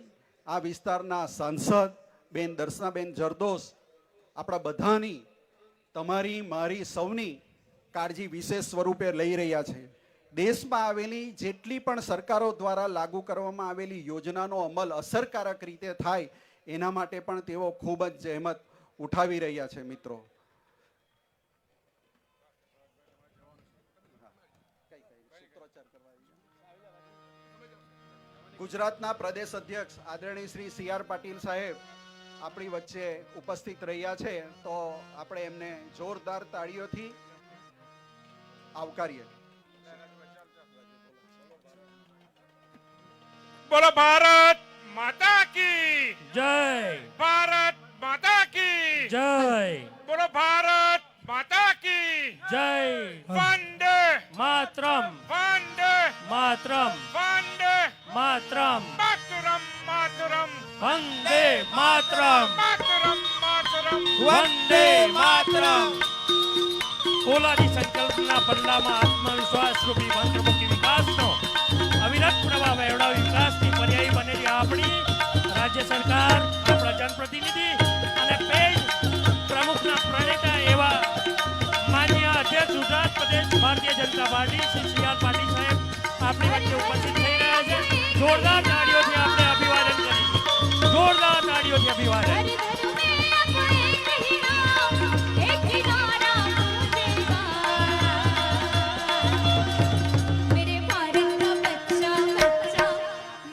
આ વિસ્તારના સાંસદ બેન દર્શનાબેન જરદોસ, આપણા બધાની, તમારી, મારી, સૌની કાળજી વિશેષ સ્વરૂપે લઈ રહ્યા છે. દેશમાં આવેલી જેટલી પણ સરકારો દ્વારા લાગુ કરવામાં આવેલી યોજનાનો અમલ અસરકારક રીતે થાય એના માટે પણ તેઓ ખૂબ જ જહેમત ઉઠાવી રહ્યા છે. મિત્રો, ગુજરાતના પ્રદેશ અધ્યક્ષ આદરણીય શ્રી CR પાટીલ સાહેબ આપણી વચ્ચે ઉપસ્થિત રહ્યા છે, તો આપણે એમને જોરદાર તાળીઓથી આવકારીએ. બોલો ભારત માતા કી જય, ભારત માતા કી જય, બોલો ભારત માતા કી જય. વંદે માતરમ, વંદે માતરમ, વંદે માતરમ, માતરમ માતરમ વંદે માતરમ, માતરમ માતરમ વંદે માતરમ. પોલાદી સંકલ્પના પલ્લામાં આત્મવિશ્વાસ રૂપી મંત્રમુખી વિકાસનો અવિરત પ્રવાહ વહેવડાવી વિકાસની પર્યાયી બનેલી આપણી રાજ્ય સરકાર, આપણા જનપ્રતિનિધિ અને પેજ પ્રમુખના પ્રણેતા એવા માન્ય અધ્યક્ષ ગુજરાત પ્રદેશ ભારતીય જનતા પાર્ટી શ્રી CR પાટીલ સાહેબ આપણી વચ્ચે ઉપસ્થિત થઈ રહ્યા છે. જોરદાર તાળીઓથી આપણે અભિવાદન કરીશું. તાળીઓથી અભિવાદન. हर धर्म में अपने नहीं नाम एक ही नारा गूंजेगा मेरे भारत का बच्चा बच्चा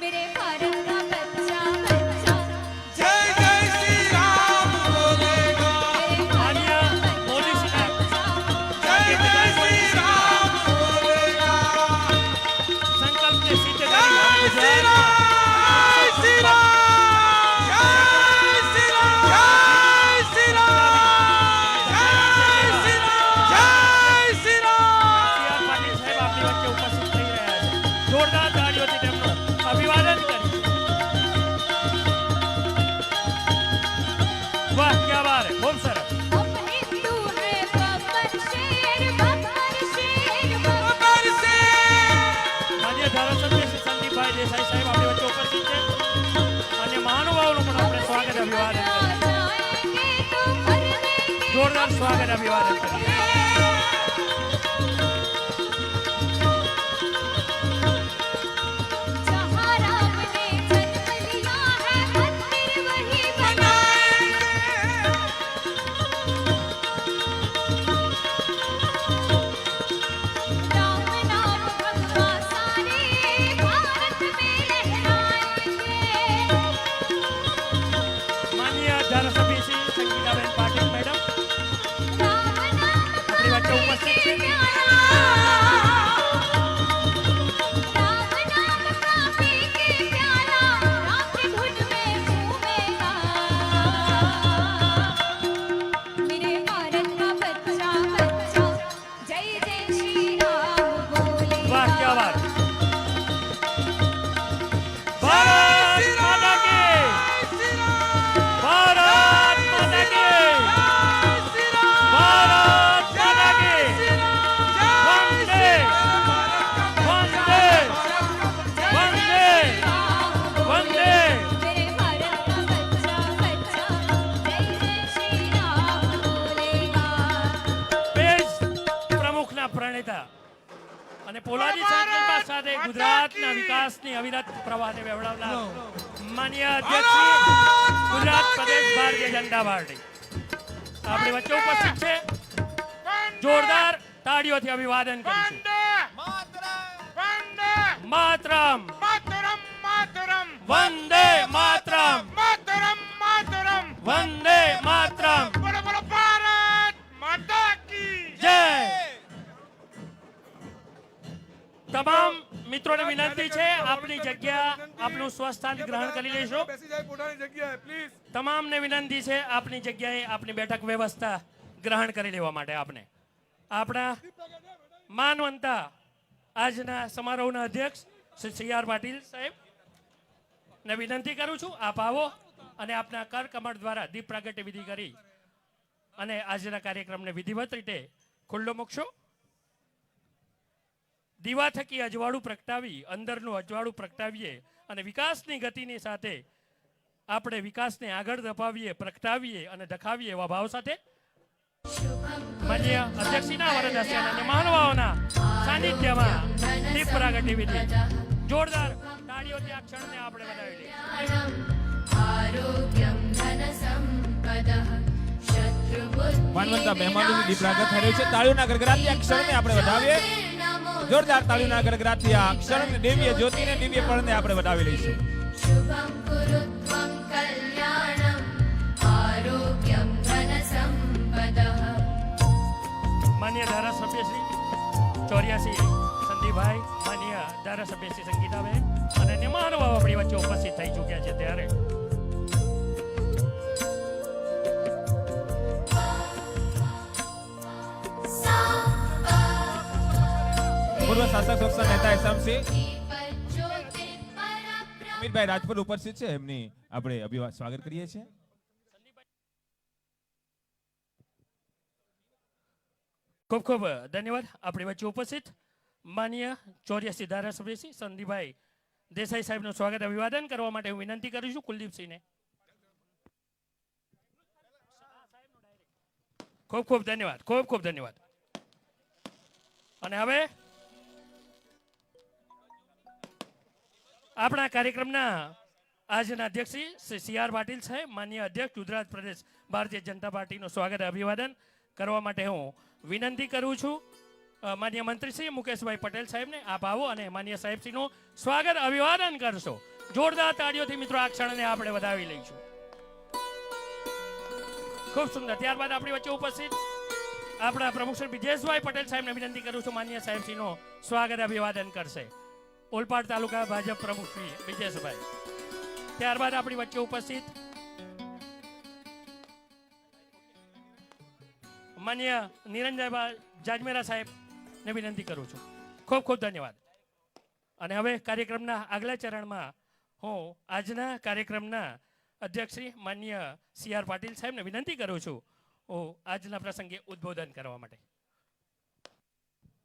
मेरे भारत का बच्चा बच्चा जय जय श्री राम बोलेगा मेरे माननीय મોદી સાહેબ, जय जय श्री राम बोलेगा સંકલ્પને સિદ્ધ કરી ગુજરાતમાં जय श्री राम जय श्री राम जय श्री राम जय श्री राम जय श्री राम CR પાટીલ સાહેબ આપણી વચ્ચે ઉપસ્થિત થઈ રહ્યા છે. જોરદાર તાળીઓથી તેમનું અભિવાદન કરીએ. વાહ, ક્યા બાત હે, ખૂબ સરસ. हम हिंदू हैं बब्बर शेर बब्बर अमर से માન્ય ધારાસભ્ય શ્રી સંદીપભાઈ દેસાઈ સાહેબ આપણી વચ્ચે ઉપસ્થિત છે અને મહાનુભાવોનું પણ આપણે સ્વાગત અભિવાદન કરીએ. जाएंगे तो मरने જોરદાર સ્વાગત અભિવાદન કરીએ. जहाँ राम ने जन्म लिया है मंदिर वही बनाएंगे राम नाम भगवा सारे भारत में लहराएंगे માન્ય ધારાસભ્ય શ્રી સંગીતાબેન પાટીલ મેડમ राम नाम આપણી વચ્ચે ઉપસ્થિત છે. राम नाम काफी के प्याला राम की धुन में झूमेगा मेरे भारत का बच्चा बच्चा जय जय श्री राम बोलेगा વાહ, ક્યા બાત. ભારત માતા કી, ભારત માતા કી, ભારત માતા કી. વંદે વંદે વંદે વંદે. मेरे भारत का बच्चा बच्चा जय जय श्री राम बोलेगा પેજ પ્રમુખના પ્રણેતા અને પોલાદી સંકલ્પ સાથે ગુજરાતના વિકાસની અવિરત પ્રવાહને વેવડાવનાર માન્ય અધ્યક્ષ શ્રી ગુજરાત પ્રદેશ ભારતીય જનતા પાર્ટી આપણી વચ્ચે ઉપસ્થિત છે. જોરદાર તાળીઓથી અભિવાદન કરીશું. वंदे માતરમ मातरम मातरम વંદે માતરમ मातरम मातरम વંદે માતરમ बोलो बोलो भारत माता की જય. તમામ મિત્રોને વિનંતી છે આપની જગ્યા આપનું સ્વસ્થાન ગ્રહણ કરી લેશો. બેસી જાય પોતાની જગ્યાએ પ્લીઝ તમામને વિનંતી છે આપની જગ્યાએ આપની બેઠક વ્યવસ્થા ગ્રહણ કરી લેવા માટે આપને આપણા માનવંતા આજના સમારોહના અધ્યક્ષ શ્રી CR પાટીલ સાહેબ ને વિનંતી કરું છું આપ આવો અને આપના કર કમળ દ્વારા દીપ પ્રાગટ્ય વિધિ કરી અને આજના કાર્યક્રમને વિધિવત રીતે ખુલ્લો મૂકશો. દીવા થકી અજવાળું પ્રગટાવી અંદરનું અજવાળું પ્રગટાવીએ અને વિકાસની ગતિની સાથે આપણે વિકાસને આગળ ધપાવીએ પ્રગટાવીએ અને ધખાવીએ એવા ભાવ સાથે માન્ય અધ્યક્ષીના વરદ હસ્તે અને મહાનુભાવોના સાનિધ્યમાં દીપ પ્રાગટ્ય વિધિ જોરદાર તાળીઓથી આ ક્ષણને આપણે વધાવી લઈએ. आरोग्यं धनसम्पदः शत्रुबुद्धिर्विनाशः માનવંતા મહેમાનોની દીપ પ્રાગટ થઈ રહ્યું છે. તાળીઓના ગડગડાટથી આ ક્ષણને આપણે વધાવીએ. જોરદાર તાળીઓના ગડગડાટથી આ ક્ષણને દિવ્ય જ્યોતિને દિવ્ય પળને આપણે વધાવી લઈશું. शुभं कुरु त्वं कल्याणम् आरोग्यं धनसम्पदः માન્ય ધારાસભ્ય શ્રી 84 સંદીપભાઈ માન્ય ધારાસભ્ય શ્રી સંગીતાબેન અને અન્ય મહાનુભાવો આપણી વચ્ચે ઉપસ્થિત થઈ ચૂક્યા છે ત્યારે પૂર્વ શાસક પક્ષના નેતા એસએમસી ज्योतिर्परब्रह्म અમિતભાઈ રાજપૂત ઉપસ્થિત છે. એમની આપણે સ્વાગત કરીએ છીએ. ખૂબ ખૂબ ધન્યવાદ આપણી વચ્ચે ઉપસ્થિત માન્ય 84 ધારાસભ્ય શ્રી સંદીપભાઈ દેસાઈ સાહેબનું સ્વાગત અભિવાદન કરવા માટે હું વિનંતી કરું છું કુલદીપસિંહને. ખૂબ ખૂબ ધન્યવાદ, ખૂબ ખૂબ ધન્યવાદ. અને હવે આપણા કાર્યક્રમના આજના અધ્યક્ષ શ્રી સી.આર. પાટીલ સાહેબ, માનનીય અધ્યક્ષ ગુજરાત પ્રદેશ ભારતીય જનતા પાર્ટીનું સ્વાગત અભિવાદન કરવા માટે હું વિનંતી કરું છું માનનીય મંત્રી શ્રી મુકેશભાઈ પટેલ સાહેબને. આપ આવો અને માનનીય સાહેબશ્રીનું સ્વાગત અભિવાદન કરશો. જોરદાર તાળીઓથી મિત્રો આ ક્ષણને આપણે વધાવી લઈશું. ખૂબ સુંદર. ત્યારબાદ આપણી વચ્ચે ઉપસ્થિત આપણા પ્રમુખ શ્રી બ્રિજેશભાઈ પટેલ સાહેબને વિનંતી કરું છું માનનીય સાહેબશ્રીનું સ્વાગત અભિવાદન કરશે. ઓલપાડ તાલુકા ભાજપ પ્રમુખ શ્રી બ્રિજેશભાઈ. ત્યારબાદ આપણી વચ્ચે ઉપસ્થિત માન્ય નિરંજનભાઈ જાજમેરા સાહેબને વિનંતી કરું છું. ખૂબ ખૂબ ધન્યવાદ. અને હવે કાર્યક્રમના આગલા ચરણમાં હું આજના કાર્યક્રમના અધ્યક્ષ શ્રી માન્ય સી.આર. પાટીલ સાહેબને વિનંતી કરું છું હું આજના પ્રસંગે ઉદ્બોધન કરવા માટે.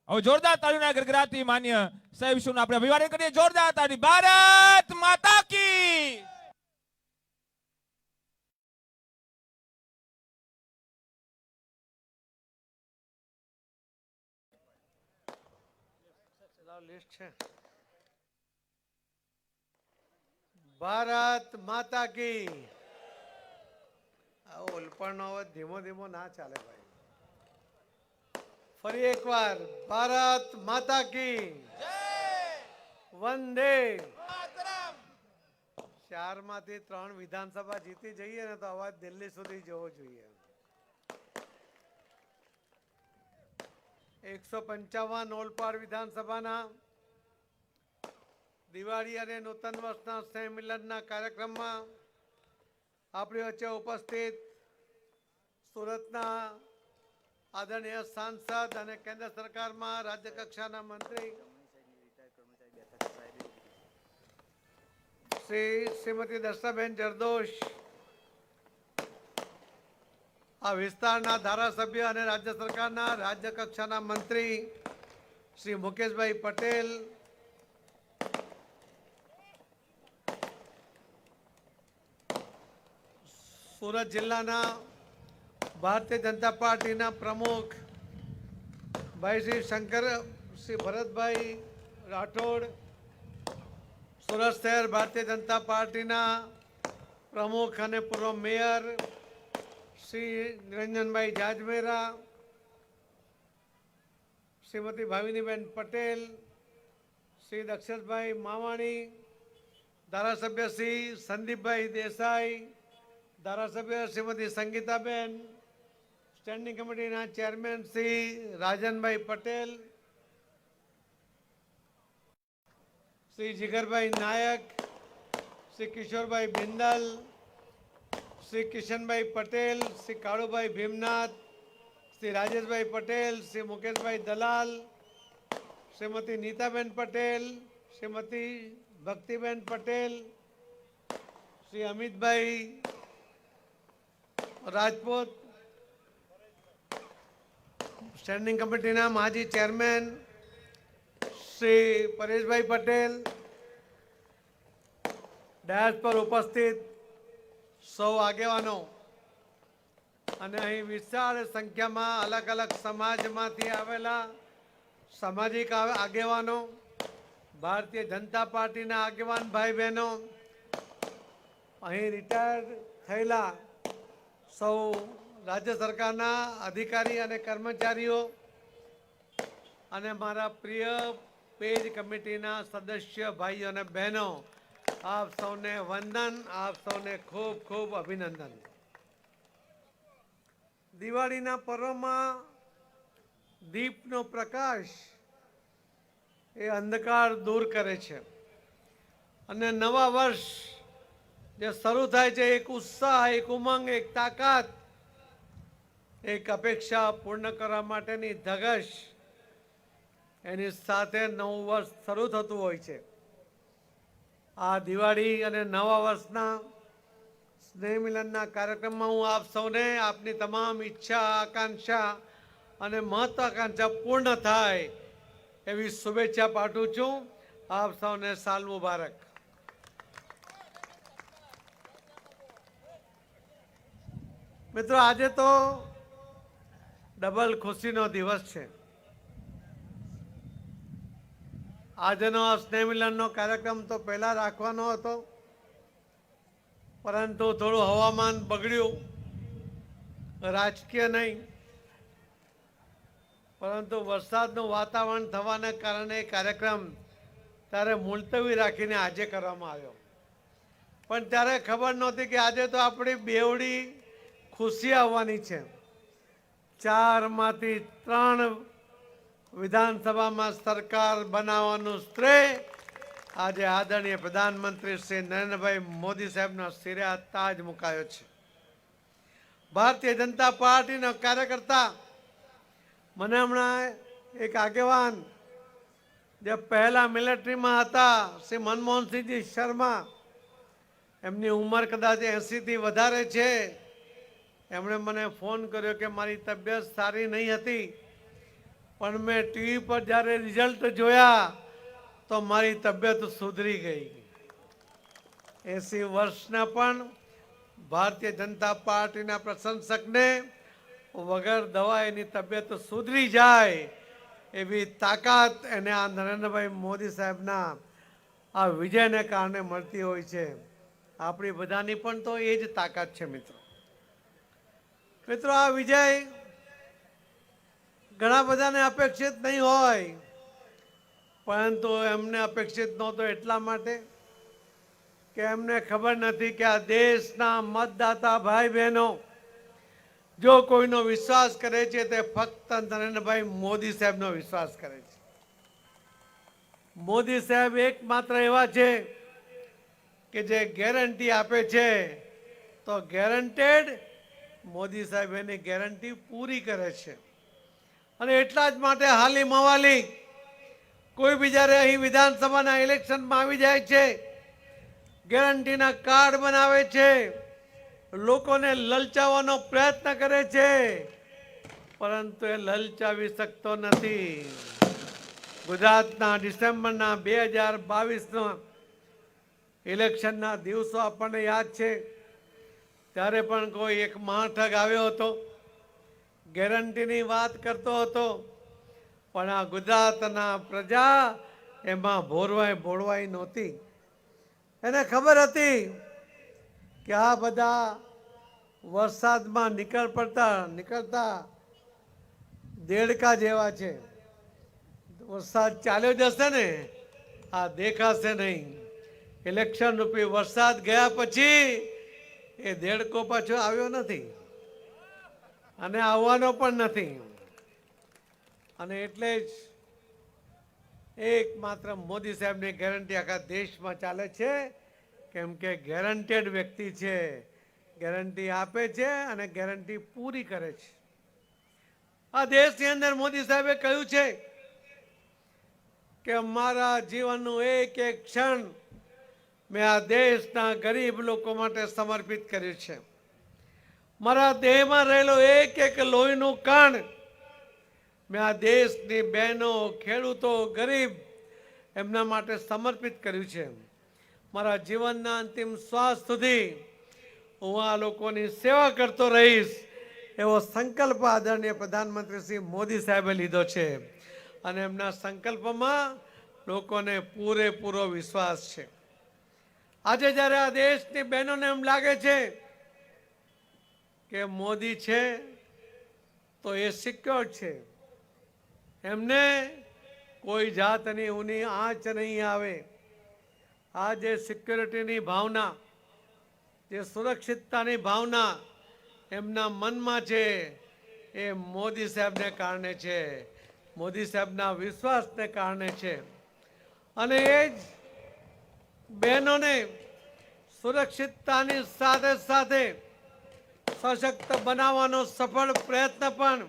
હવે જોરદાર તાળીઓના ગરગરાટથી માન્ય સાહેબ શું આપણે અભિવાદન કરીએ. જોરદાર તાળી. ભારત માતા કી. લિસ્ટ છે. ભારત માતા કી. આ ઓલપણનો અવાજ ધીમો ધીમો ના ચાલે ભાઈ. ફરી એકવાર ભારત માતા કી વંદે. 4 માંથી 3 વિધાનસભા જીતી જઈએ ને તો અવાજ દિલ્હી સુધી જવો જોઈએ. 155 ઓલપાડ વિધાનસભાના દિવાળી અને નૂતન વર્ષના સ્નેહ મિલનના કાર્યક્રમમાં આપણી વચ્ચે ઉપસ્થિત સુરતના આદરણીય સાંસદ અને કેન્દ્ર સરકારમાં રાજ્ય કક્ષાના મંત્રી શ્રીમતી દર્શાબેન જરદોશ, આ વિસ્તારના ધારાસભ્ય અને રાજ્ય સરકારના રાજ્ય કક્ષાના મંત્રી શ્રી મુકેશભાઈ પટેલ, સુરત જિલ્લાના ભારતીય જનતા પાર્ટીના પ્રમુખ ભાઈ શ્રી ભરતભાઈ રાઠોડ, સુરત શહેર ભારતીય જનતા પાર્ટીના પ્રમુખ અને પૂર્વ મેયર શ્રી નિરંજનભાઈ જાજમેરા, શ્રીમતી ભાવિનીબેન પટેલ, શ્રી દક્ષેશભાઈ માવાણી, ધારાસભ્ય શ્રી સંદીપભાઈ દેસાઈ, ધારાસભ્ય શ્રીમતી સંગીતાબેન, સ્ટેન્ડિંગ કમિટીના ચેરમેન શ્રી રાજનભાઈ પટેલ, શ્રી જીગરભાઈ નાયક, શ્રી કિશોરભાઈ બિંદલ, શ્રી કિશનભાઈ પટેલ, શ્રી કાળુભાઈ ભીમનાથ, શ્રી રાજેશભાઈ પટેલ, શ્રી મુકેશભાઈ દલાલ, શ્રીમતી નીતાબેન પટેલ, શ્રીમતી ભક્તિબેન પટેલ, શ્રી અમિતભાઈ રાજપૂત, સ્ટેન્ડિંગ કમિટીના માજી ચેરમેન શ્રી પરેશભાઈ પટેલ, ડાયસ પર ઉપસ્થિત સૌ આગેવાનો અને અહીં વિશાળ સંખ્યામાં અલગ અલગ સમાજમાંથી આવેલા સામાજિક આગેવાનો, ભારતીય જનતા પાર્ટીના આગેવાન ભાઈ બહેનો, અહીં રિટાયર્ડ થયેલા સૌ રાજ્ય સરકારના અધિકારી અને કર્મચારીઓ અને મારા પ્રિય પેજ કમિટીના સદસ્ય ભાઈઓ અને બહેનો, આપ સૌને વંદન, આપ સૌને ખૂબ ખૂબ અભિનંદન. દિવાળીના પર્વમાં દીપનો પ્રકાશ એ અંધકાર દૂર કરે છે અને નવા વર્ષ જે શરૂ થાય છે એક ઉત્સાહ, એક ઉમંગ, એક તાકાત, એક અપેક્ષા પૂર્ણ કરવા માટેની ધગશ, એની સાથે નવું વર્ષ શરૂ થતું હોય છે. આ દિવાળી અને નવા વર્ષના સ્નેહ મિલનના કાર્યક્રમમાં હું આપ સૌને આપની તમામ ઈચ્છા, આકાંક્ષા અને મહત્વાકાંક્ષા પૂર્ણ થાય એવી શુભેચ્છા પાઠવું છું. આપ સૌને સાલ મુબારક. મિત્રો, આજે તો ડબલ ખુશીનો દિવસ છે. આજનો આ સ્નેહ મિલનનો કાર્યક્રમ તો પહેલા રાખવાનો હતો, પરંતુ થોડું હવામાન બગડ્યું, રાજકીય નહીં, પરંતુ વરસાદનું વાતાવરણ થવાના કારણે કાર્યક્રમ ત્યારે મુલતવી રાખીને આજે કરવામાં આવ્યો. પણ ત્યારે ખબર નહોતી કે આજે તો આપણી બેવડી ખુશી આવવાની છે. 4માંથી 3 વિધાનસભામાં સરકાર બનાવવાનું શ્રેય આજે આદરણીય પ્રધાનમંત્રી શ્રી નરેન્દ્રભાઈ મોદી સાહેબના શિરે આ તાજ મુકાયો છે. ભારતીય જનતા પાર્ટીના કાર્યકર્તા, મને હમણાં એક આગેવાન જે પહેલા મિલિટરીમાં હતા, શ્રી મનમોહનસિંહજી શર્મા, એમની ઉંમર કદાચ 80થી વધારે છે, એમણે મને ફોન કર્યો કે મારી તબિયત સારી નહીં હતી, પણ મેં ટીવી પર જ્યારે રિઝલ્ટ જોયા તો મારી તબિયત સુધરી ગઈ. 80 વર્ષના પણ ભારતીય જનતા પાર્ટીના પ્રશંસકને વગર દવા એની તબિયત સુધરી જાય એવી તાકાત એને આ નરેન્દ્રભાઈ મોદી સાહેબના આ વિજયને કારણે મળતી હોય છે. આપણી બધાની પણ તો એ જ તાકાત છે. મિત્રો, આ વિજય ઘણા બધાને અપેક્ષિત નહીં હોય, પરંતુ એમને અપેક્ષિત નહોતો એટલા માટે કે એમને ખબર નથી કે આ દેશના મતદાતા ભાઈ બહેનો જો કોઈનો વિશ્વાસ કરે છે તે ફક્ત નરેન્દ્રભાઈ મોદી સાહેબનો વિશ્વાસ કરે છે. મોદી સાહેબ એકમાત્ર એવા છે કે જે ગેરંટી આપે છે તો ગેરંટેડ મોદી સાહેબ એની ગેરંટી પૂરી કરે છે. અને એટલા જ માટે હાલી મવાલી કોઈ બી જ્યારે અહીં વિધાનસભાના ઇલેક્શનમાં આવી જાય છે, ગેરંટીના કાર્ડ બનાવે છે, લોકોને લલચાવવાનો પ્રયત્ન કરે છે, પરંતુ એ લલચાવી શકતો નથી. ગુજરાતના ડિસેમ્બરના 2022ના ઇલેક્શનના દિવસો આપણને યાદ છે. ત્યારે પણ કોઈ એક મહાઠગ આવ્યો હતો, ગેરંટીની વાત કરતો હતો, પણ આ ગુજરાતના પ્રજા એમાં ભોળવાઈ નહોતી. એને ખબર હતી કે આ બધા વરસાદમાં નીકળતા દેડકા જેવા છે. વરસાદ ચાલ્યો જશે ને, આ દેખાશે નહીં. ઇલેક્શન રૂપી વરસાદ ગયા પછી એ દેડકો પાછો આવ્યો નથી અને આવવાનો પણ નથી. અને એટલે જ એકમાત્ર મોદી સાહેબની ગેરંટી આખા દેશમાં ચાલે છે, કેમ કે ગેરંટેડ વ્યક્તિ છે, ગેરંટી આપે છે અને ગેરંટી પૂરી કરે છે. આ દેશની અંદર મોદી સાહેબે કહ્યું છે કે મારા જીવનનું એક એક ક્ષણ મેં આ દેશના ગરીબ લોકો માટે સમર્પિત કર્યું છે. મારા દેહમાં રહેલો એક એક લોહીનું કણ મેં આ દેશની બહેનો, ખેડૂતો, ગરીબ એમના માટે સમર્પિત કર્યું છે. મારા જીવનના અંતિમ શ્વાસ સુધી હું આ લોકોની સેવા કરતો રહીશ એવો સંકલ્પ આદરણીય પ્રધાનમંત્રી શ્રી મોદી સાહેબે લીધો છે. અને એમના સંકલ્પમાં લોકોને પૂરેપૂરો વિશ્વાસ છે. આજે જ્યારે આ દેશની બહેનોને એમ લાગે છે કે મોદી છે તો એ સિક્યોર છે, એમને કોઈ જાતની ઊની આંચ નહીં આવે, આ જે સિક્યોરિટીની ભાવના, જે સુરક્ષિતતાની ભાવના એમના મનમાં છે એ મોદી સાહેબને કારણે છે, મોદી સાહેબના વિશ્વાસને કારણે છે. અને એ જ બહેનોને સુરક્ષિતતાની સાથે સાથે સશક્ત બનાવવાનો સફળ પ્રયત્ન પણ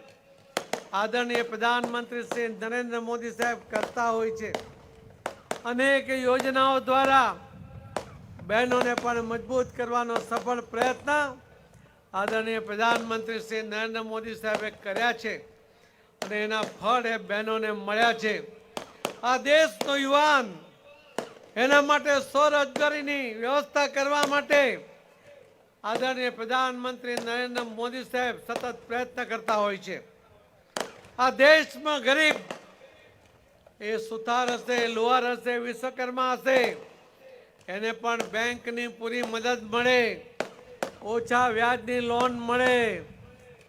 આદરણીય પ્રધાનમંત્રી શ્રી નરેન્દ્ર મોદી સાહેબ કરતા હોય છે. અનેક યોજનાઓ દ્વારા બહેનોને પણ મજબૂત કરવાનો સફળ પ્રયત્ન આદરણીય પ્રધાનમંત્રી શ્રી નરેન્દ્ર મોદી સાહેબે કર્યા છે અને એના ફળ એ બહેનોને મળ્યા છે. આ દેશનો યુવાન એના માટે સ્વરોજગારીની વ્યવસ્થા કરવા માટે આદરણીય પ્રધાનમંત્રી નરેન્દ્ર મોદી સાહેબ સતત પ્રયત્ન કરતા હોય છે. આ દેશમાં ગરીબ એ સુથાર હશે, લુહાર હશે, વિશ્વકર્મા હશે, એને પણ બેંકની પૂરી મદદ મળે, ઓછા વ્યાજની લોન મળે,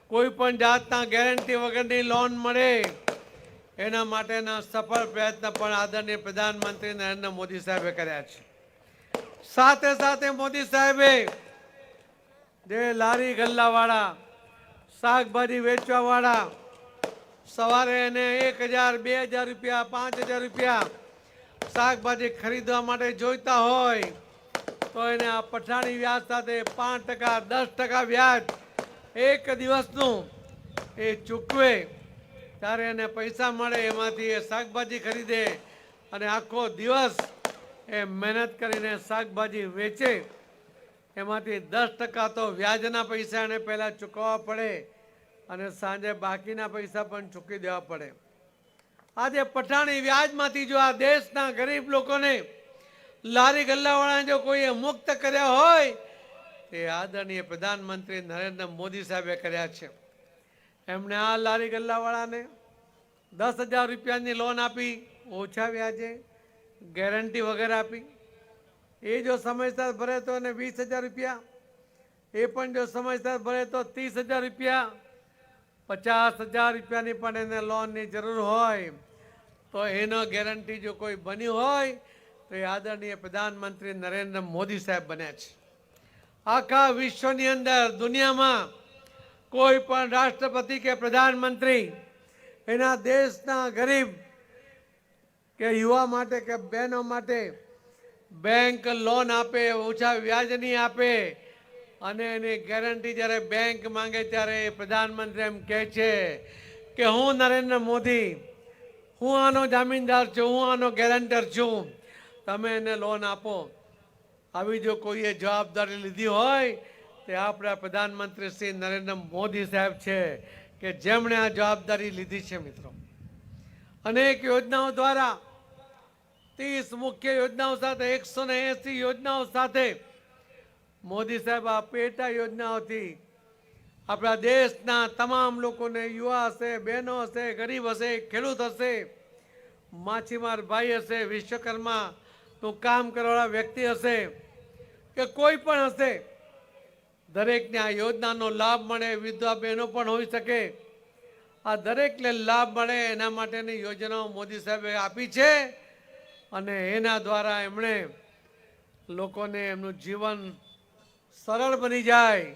કોઈ પણ જાતના ગેરંટી વગરની લોન મળે, એના માટેના સફળ પ્રયત્ન પણ આદરણીય પ્રધાનમંત્રી નરેન્દ્ર મોદી સાહેબે કર્યા છે. સાથે સાથે મોદી સાહેબે જે લારી ગલ્લાવાળા, શાકભાજી વેચવાવાળા, સવારે એને 1000, 2000 રૂપિયા, 5000 રૂપિયા શાકભાજી ખરીદવા માટે જોઈતા હોય તો એને આ પઠાણી વ્યાજ સાથે 5%, 10% વ્યાજ એક દિવસનું એ ચૂકવે ત્યારે એને પૈસા મળે, એમાંથી એ શાકભાજી ખરીદે અને આખો દિવસ એ મહેનત કરીને શાકભાજી વેચે. એમાંથી 10% તો વ્યાજના પૈસા એને પહેલાં ચૂકવવા પડે અને સાંજે બાકીના પૈસા પણ ચૂકવી દેવા પડે. આજે પઠાણી વ્યાજમાંથી જો આ દેશના ગરીબ લોકોને, લારી ગલ્લાવાળાને જો કોઈએ મુક્ત કર્યા હોય તે આદરણીય પ્રધાનમંત્રી નરેન્દ્ર મોદી સાહેબે કર્યા છે. એમણે આ લારી ગલ્લાવાળાને 10,000 રૂપિયાની લોન આપી, ઓછા વ્યાજે, ગેરંટી વગર આપી. એ જો સમયસર ભરે તો એને 20,000 રૂપિયા, એ પણ જો સમયસર ભરે તો 30,000 રૂપિયા, 50,000 રૂપિયાની પણ એને લોનની જરૂર હોય તો એનો ગેરંટી જો કોઈ બની હોય તો એ આદરણીય પ્રધાનમંત્રી નરેન્દ્ર મોદી સાહેબ બન્યા છે. આખા વિશ્વની અંદર, દુનિયામાં કોઈ પણ રાષ્ટ્રપતિ કે પ્રધાનમંત્રી એના દેશના ગરીબ કે યુવા માટે કે બહેનો માટે બેંક લોન આપે, ઓછા વ્યાજની આપે અને એની ગેરંટી જ્યારે બેંક માંગે ત્યારે પ્રધાનમંત્રી એમ કહે છે કે હું નરેન્દ્ર મોદી, હું આનો જામીનદાર છું, હું આનો ગેરંટર છું, તમે એને લોન આપો. આવી જો કોઈએ જવાબદારી લીધી હોય તે આપણા પ્રધાનમંત્રી શ્રી નરેન્દ્ર મોદી સાહેબ છે કે જેમણે આ જવાબદારી લીધી છે. મિત્રો, અનેક યોજનાઓ દ્વારા 30 મુખ્ય યોજનાઓ સાથે 180 યોજનાઓ સાથે મોદી સાહેબ આ પેટા યોજનાઓથી આપણા દેશના તમામ લોકોને, યુવા હશે, બહેનો હશે, ગરીબ હશે, ખેડૂત હશે, માછીમાર ભાઈ હશે, વિશ્વકર્માનું કામ કરવાવાળા વ્યક્તિ હશે કે કોઈ પણ હશે, દરેકને આ યોજનાનો લાભ મળે. વિધવા બહેનો પણ હોઈ શકે. આ દરેકને લાભ મળે એના માટેની યોજનાઓ મોદી સાહેબે આપી છે અને એના દ્વારા એમણે લોકોને એમનું જીવન સરળ બની જાય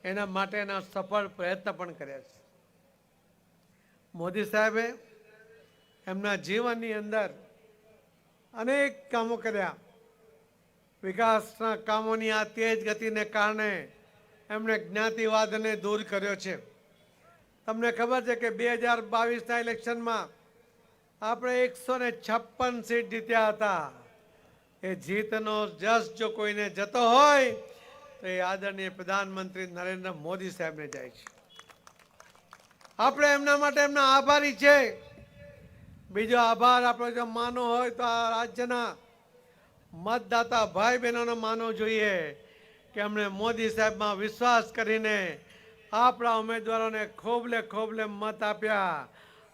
એના માટેના સફળ પ્રયત્ન પણ કર્યા છે. મોદી સાહેબે એમના જીવનની અંદર અનેક કામો કર્યા. વિકાસના કામોની આ તેજ ગતિને કારણે એમણે જ્ઞાતિવાદને દૂર કર્યો છે. તમને ખબર છે કે 2022ના ઇલેક્શનમાં આપણે 156 સીટ જીત્યા હતા. એ જીતનો જશ જો કોઈને જતો હોય તો એ આદરણીય પ્રધાનમંત્રી નરેન્દ્ર મોદી સાહેબને જાય છે. આપણે એમના માટે એમના આભારી છે. બીજો આભાર આપણે જો માનો હોય તો આ રાજ્યના મતદાતા ભાઈ બહેનોનો માનવો જોઈએ કે એમણે મોદી સાહેબમાં વિશ્વાસ કરીને આપણા ઉમેદવારોને ખોબલે મત આપ્યા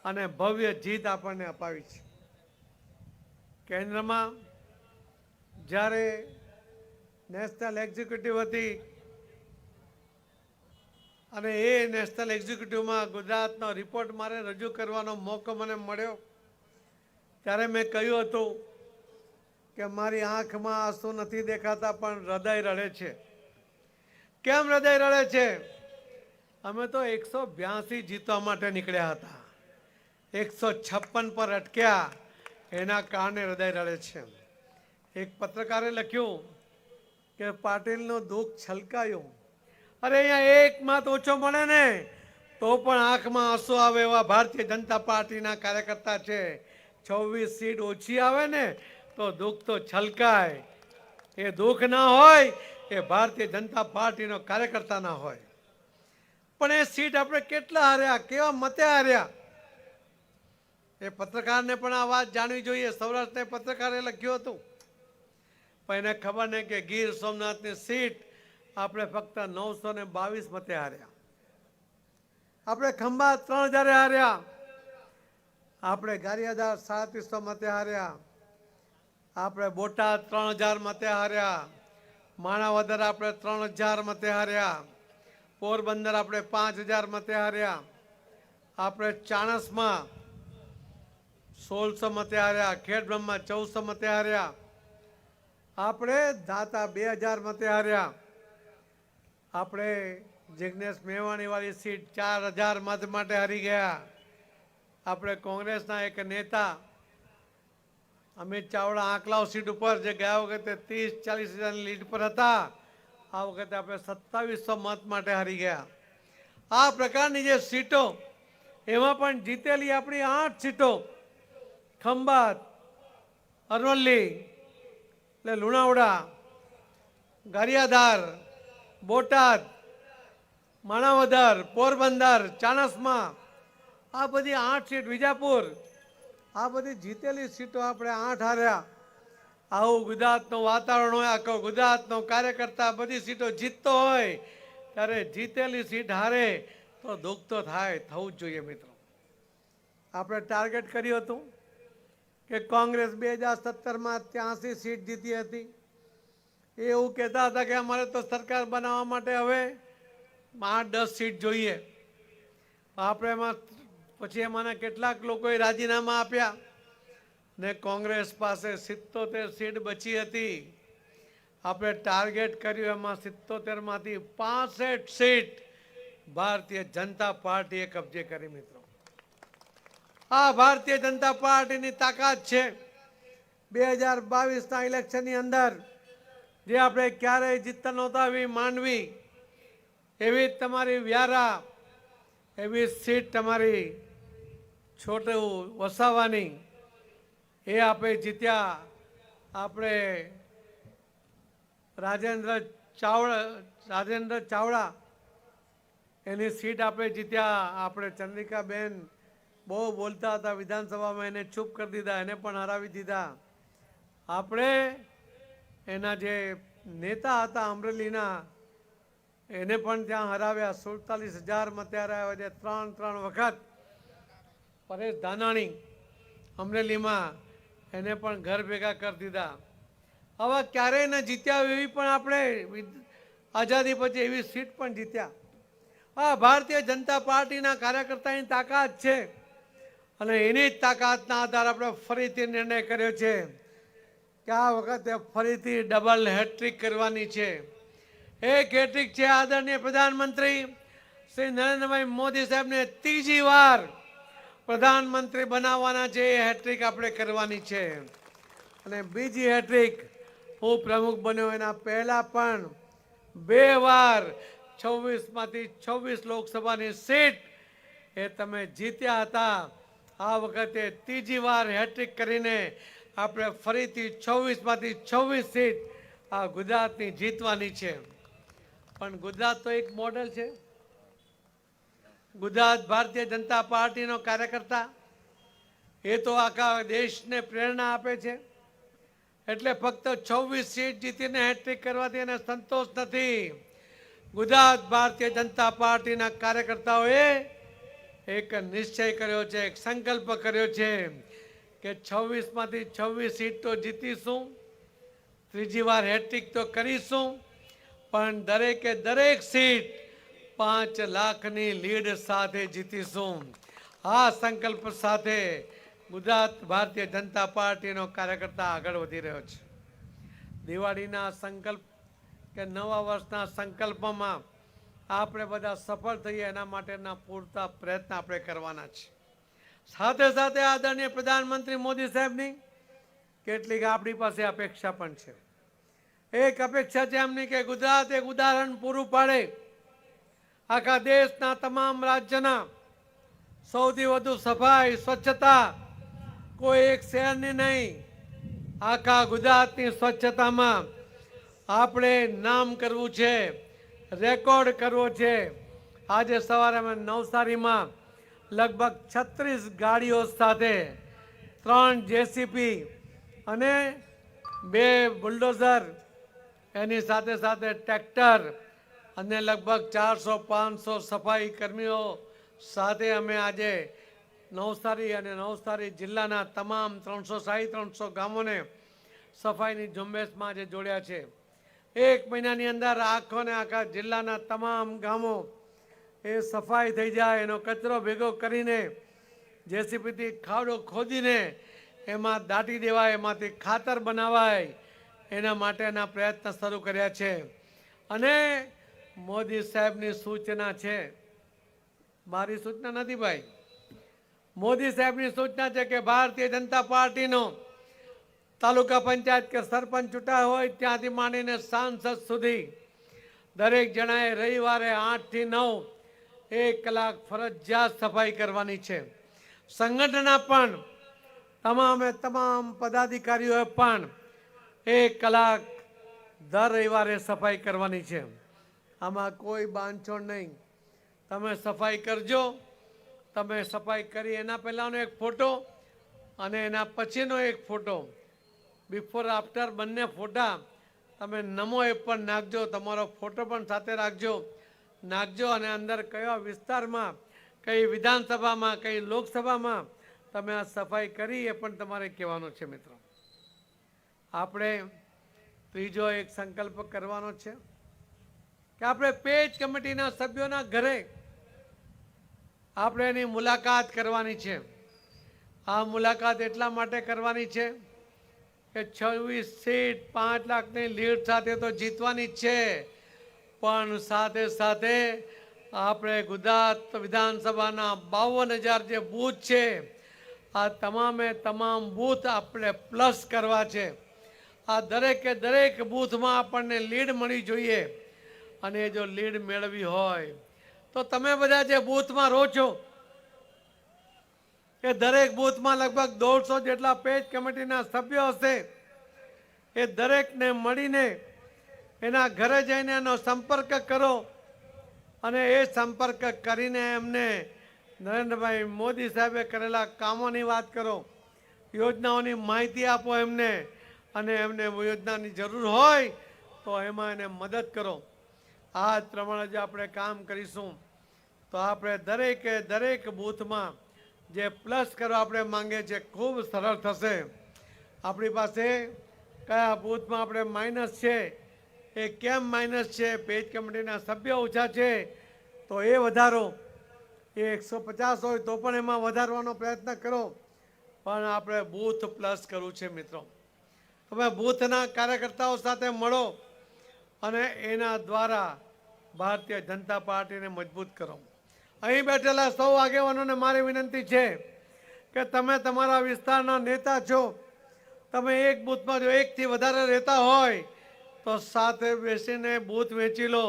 અને ભવ્ય જીત આપણને અપાવી છે. કેન્દ્રમાં જ્યારે નેશનલ એક્ઝિક્યુટિવ હતી અને એ નેશનલ એક્ઝિક્યુટિવમાં ગુજરાતનો રિપોર્ટ મારે રજૂ કરવાનો મોકો મને મળ્યો ત્યારે મેં કહ્યું હતું કે મારી આંખમાં આંસુ નથી દેખાતા પણ હૃદય રડે છે. કેમ હૃદય રડે છે? અમે તો 182 જીતવા માટે નીકળ્યા હતા, 156 પર અટક્યા, એના કારણે હૃદય રડે છે. એક પત્રકારે લખ્યું કે પાટીલનું દુઃખ છલકાયું. અરે અહીંયા એક મત ઓછો મળે ને તો પણ આંખમાં આંસુ આવે એવા ભારતીય જનતા પાર્ટીના કાર્યકર્તા છે. 26 સીટ ઓછી આવે ને તો દુઃખ તો છલકાય. એ દુઃખ ના હોય એ ભારતીય જનતા પાર્ટીનો કાર્યકર્તા ના હોય. પણ એ સીટ આપણે કેટલા હાર્યા, કેવા મતે હાર્યા, એ પત્રકારને પણ આ વાત જાણવી જોઈએ. સૌરાષ્ટ્રના પત્રકારે લખ્યું હતું પણ એને ખબર નહીં કે ગીર સોમનાથની સીટ આપણે ફક્ત 922 મતે હાર્યા. આપણે ખંભાત 3000 હાર્યા. આપણે ગારિયાધાર 3700 મતે હાર્યા. આપણે બોટાદ 3000 મતે હાર્યા, માણાવદર આપણે 3000 મતે હાર્યા, પોરબંદર આપણે 5000 મતે હાર્યા, આપણે ચાણસમાં 1600 મતે હાર્યા, ખેડબ્રહ્મા 1400 મતે હાર્યા, આપણે દાતા 2000 મતે હાર્યા, આપણે જિગ્નેશ મેવાણી વાળી સીટ 4000 મત માટે હારી ગયા. આપણે કોંગ્રેસના એક નેતા અમિત ચાવડા આંકલાવ સીટ ઉપર જે ગયા વખતે 30-40 હજારની લીડ પર હતા, આ વખતે આપણે 2700 મત માટે હારી ગયા. આ પ્રકારની જે સીટો, એમાં પણ જીતેલી આપણી 8 સીટો, ખંભાત, અરવલ્લી, એટલે લુણાવડા, ગારિયાધાર, બોટાદ, માણાવદર, પોરબંદર, ચાણસમા, આ બધી 8 સીટ, વિજાપુર, આ બધી જીતેલી સીટો આપણે 8 હાર્યા. આવું ગુજરાતનું વાતાવરણ હોય, આખો ગુજરાતનો કાર્યકર્તા બધી સીટો જીતતો હોય, ત્યારે જીતેલી સીટ હારે તો દુઃખ તો થાય, થવું જ જોઈએ મિત્રો. આપણે ટાર્ગેટ કર્યું હતું કે કોંગ્રેસ 2017માં 83 સીટ જીતી હતી. એ એવું કહેતા હતા કે અમારે તો સરકાર બનાવવા માટે હવે 8-10 સીટ જોઈએ. આપણે એમાં પછી એમાંના કેટલાક લોકોએ રાજીનામા આપ્યા ને કોંગ્રેસ પાસે 77 સીટ બચી હતી. આપણે ટાર્ગેટ કર્યું, એમાં 77માંથી 65 સીટ ભારતીય જનતા પાર્ટીએ કબજે કરી મિત્રો. આ ભારતીય જનતા પાર્ટીની તાકાત છે. 2022ના ઇલેક્શનની અંદર જે આપણે ક્યારેય જીતતા નહોતા એવી માંડવી, એવી તમારી વ્યારા, એવી સીટ તમારી છોટું વસાવાની, એ આપણે જીત્યા. આપણે રાજેન્દ્ર ચાવડા એની સીટ આપણે જીત્યા. આપણે ચંદ્રિકાબેન બહુ બોલતા હતા વિધાનસભામાં, એને ચૂપ કરી દીધા, એને પણ હરાવી દીધા. આપણે એના જે નેતા હતા અમરેલીના, એને પણ ત્યાં હરાવ્યા. 47,000 મતે હરાવ્યા છે. 3 વખત પરેશ ધાનાણી અમરેલીમાં, એને પણ ઘર ભેગા કરી દીધા. હવે ક્યારેય ન જીત્યા એવી પણ આપણે આઝાદી પછી એવી સીટ પણ જીત્યા. આ ભારતીય જનતા પાર્ટીના કાર્યકર્તાની તાકાત છે અને એની જ તાકાતના આધારે આપણે ફરીથી નિર્ણય કર્યો છે કે આ વખતે ફરીથી ડબલ હેટ્રિક કરવાની છે. એક હેટ્રિક છે આદરણીય પ્રધાનમંત્રી શ્રી નરેન્દ્રભાઈ મોદી સાહેબને 3જી વાર પ્રધાનમંત્રી બનાવવાના છે. એ હેટ્રિક આપણે કરવાની છે. અને બીજી હેટ્રિક, હું પ્રમુખ બન્યો એના પહેલા પણ 2 વાર 26માંથી 26 લોકસભાની સીટ એ તમે જીત્યા હતા. આ વખતે 3જી વાર હેટ્રિક કરીને આપણે ફરીથી 26માંથી 26 સીટ આ ગુજરાતની જીતવાની છે. પણ ગુજરાત તો એક મોડેલ છે. ગુજરાત ભારતીય જનતા પાર્ટીનો કાર્યકર્તા એ તો આખા દેશને પ્રેરણા આપે છે. એટલે ફક્ત 26 સીટ જીતીને હેટ્રિક કરવાથી એને સંતોષ નથી. ગુજરાત ભારતીય જનતા પાર્ટીના કાર્યકર્તાઓએ એક નિશ્ચય કર્યો છે, એક સંકલ્પ કર્યો છે કે 26માંથી 26 સીટ તો જીતીશું, 3જી વાર હેટ્રિક તો કરીશું, પણ દરેકે દરેક સીટ 5 લાખની લીડ સાથે જીતીશું. આ સંકલ્પ સાથે ગુજરાત ભારતીય જનતા પાર્ટીનો કાર્યકર્તા આગળ વધી રહ્યો છે. દિવાળીના સંકલ્પ કે નવા વર્ષના સંકલ્પમાં આપણે બધા સફળ થઈએ એના માટેના પૂરતા પ્રયત્ન આપણે કરવાના છે. સાથે સાથે આદરણીય પ્રધાનમંત્રી મોદી સાહેબની કેટલીક આપણી પાસે અપેક્ષા પણ છે. એક અપેક્ષા છે એમની કે ગુજરાત એક ઉદાહરણ પૂરું પાડે. આખા દેશના તમામ રાજ્યના સૌથી વધુ સફાઈ, સ્વચ્છતા કોઈ એક શહેરની નહીં, આખા ગુજરાતની સ્વચ્છતામાં આપણે નામ કરવું છે, રેકોર્ડ કરવો છે. આજે સવારે અમે નવસારીમાં લગભગ 36 ગાડીઓ સાથે 3 જેસીપી અને 2 બુલડોઝર, એની સાથે સાથે ટ્રેક્ટર અને લગભગ 400-500 સફાઈ કર્મીઓ સાથે અમે આજે નવસારી અને નવસારી જિલ્લાના તમામ 360-300 ગામોને સફાઈની ઝુંબેશમાં જે જોડ્યા છે. 1 મહિનાની અંદર આખો ને આખા જિલ્લાના તમામ ગામો એ સફાઈ થઈ જાય, એનો કચરો ભેગો કરીને જેસીબીથી ખાડો ખોદીને એમાં દાટી દેવાય, એમાંથી ખાતર બનાવાય, એના માટેના પ્રયત્ન શરૂ કર્યા છે. અને મોદી સાહેબની સૂચના છે, મારી સૂચના નથી ભાઈ, મોદી સાહેબની સૂચના છે કે ભારતીય જનતા પાર્ટીનો તાલુકા પંચાયત કે સરપંચ ચૂંટાયા હોય ત્યાંથી માંડીને સાંસદ સુધી દરેક જણાએ રવિવારે 8 થી 9 1 કલાક ફરજિયાત સફાઈ કરવાની છે. સંગઠનના પણ તમામ પદાધિકારીઓએ પણ 1 કલાક દર રવિવારે સફાઈ કરવાની છે. આમાં કોઈ બાંધછોડ નહીં. તમે સફાઈ કરજો. તમે સફાઈ કરી એના પહેલાંનો એક ફોટો અને એના પછીનો એક ફોટો, બિફોર આફ્ટર બંને ફોટા તમે નમો એપ પર નાખજો. તમારો ફોટો પણ સાથે નાખજો અને અંદર કયા વિસ્તારમાં, કઈ વિધાનસભામાં, કઈ લોકસભામાં તમે આ સફાઈ કરી એ પણ તમારે કહેવાનું છે. મિત્રો, આપણે ત્રીજો એક સંકલ્પ કરવાનો છે કે આપણે પેજ કમિટીના સભ્યોના ઘરે આપણે એની મુલાકાત કરવાની છે. આ મુલાકાત એટલા માટે કરવાની છે કે 26 સીટ 5 લાખની લીડ સાથે તો જીતવાની છે, પણ સાથે સાથે આપણે ગુજરાત વિધાનસભાના 52,000 જે બૂથ છે આ તમામ બૂથ આપણે પ્લસ કરવા છે. આ દરેક બૂથમાં આપણને લીડ મળી જોઈએ. અને જો લીડ મેળવી હોય તો તમે બધા જે બૂથમાં રહો છો એ દરેક બૂથમાં લગભગ 150 જેટલા પેજ કમિટીના સભ્યો હશે. એ દરેકને મળીને એના ઘરે જઈને એનો સંપર્ક કરો અને એ સંપર્ક કરીને એમને નરેન્દ્રભાઈ મોદી સાહેબે કરેલા કામોની વાત કરો, યોજનાઓની માહિતી આપો એમને, અને એમને યોજનાની જરૂર હોય તો એમાં એને મદદ કરો. આ જ પ્રમાણે જો આપણે કામ કરીશું તો આપણે દરેક બૂથમાં જે પ્લસ કરવા આપણે માંગે છે ખૂબ સરળ થશે. આપણી પાસે કયા બૂથમાં આપણે માઇનસ છે, એ કેમ માઇનસ છે, પેજ કમિટીના સભ્યો ઓછા છે તો એ વધારો, એ 150 હોય તો પણ એમાં વધારવાનો પ્રયત્ન કરો, પણ આપણે બૂથ પ્લસ કરવું છે. મિત્રો, તમે બૂથના કાર્યકર્તાઓ સાથે મળો અને એના દ્વારા ભારતીય જનતા પાર્ટીને મજબૂત કરો. અહીં બેઠેલા સૌ આગેવાનોને મારી વિનંતી છે કે તમે તમારા વિસ્તારના નેતા છો, તમે એક બૂથમાં જો 1 થી વધારે રહેતા હોય તો સાથે બેસીને બૂથ વેચી લો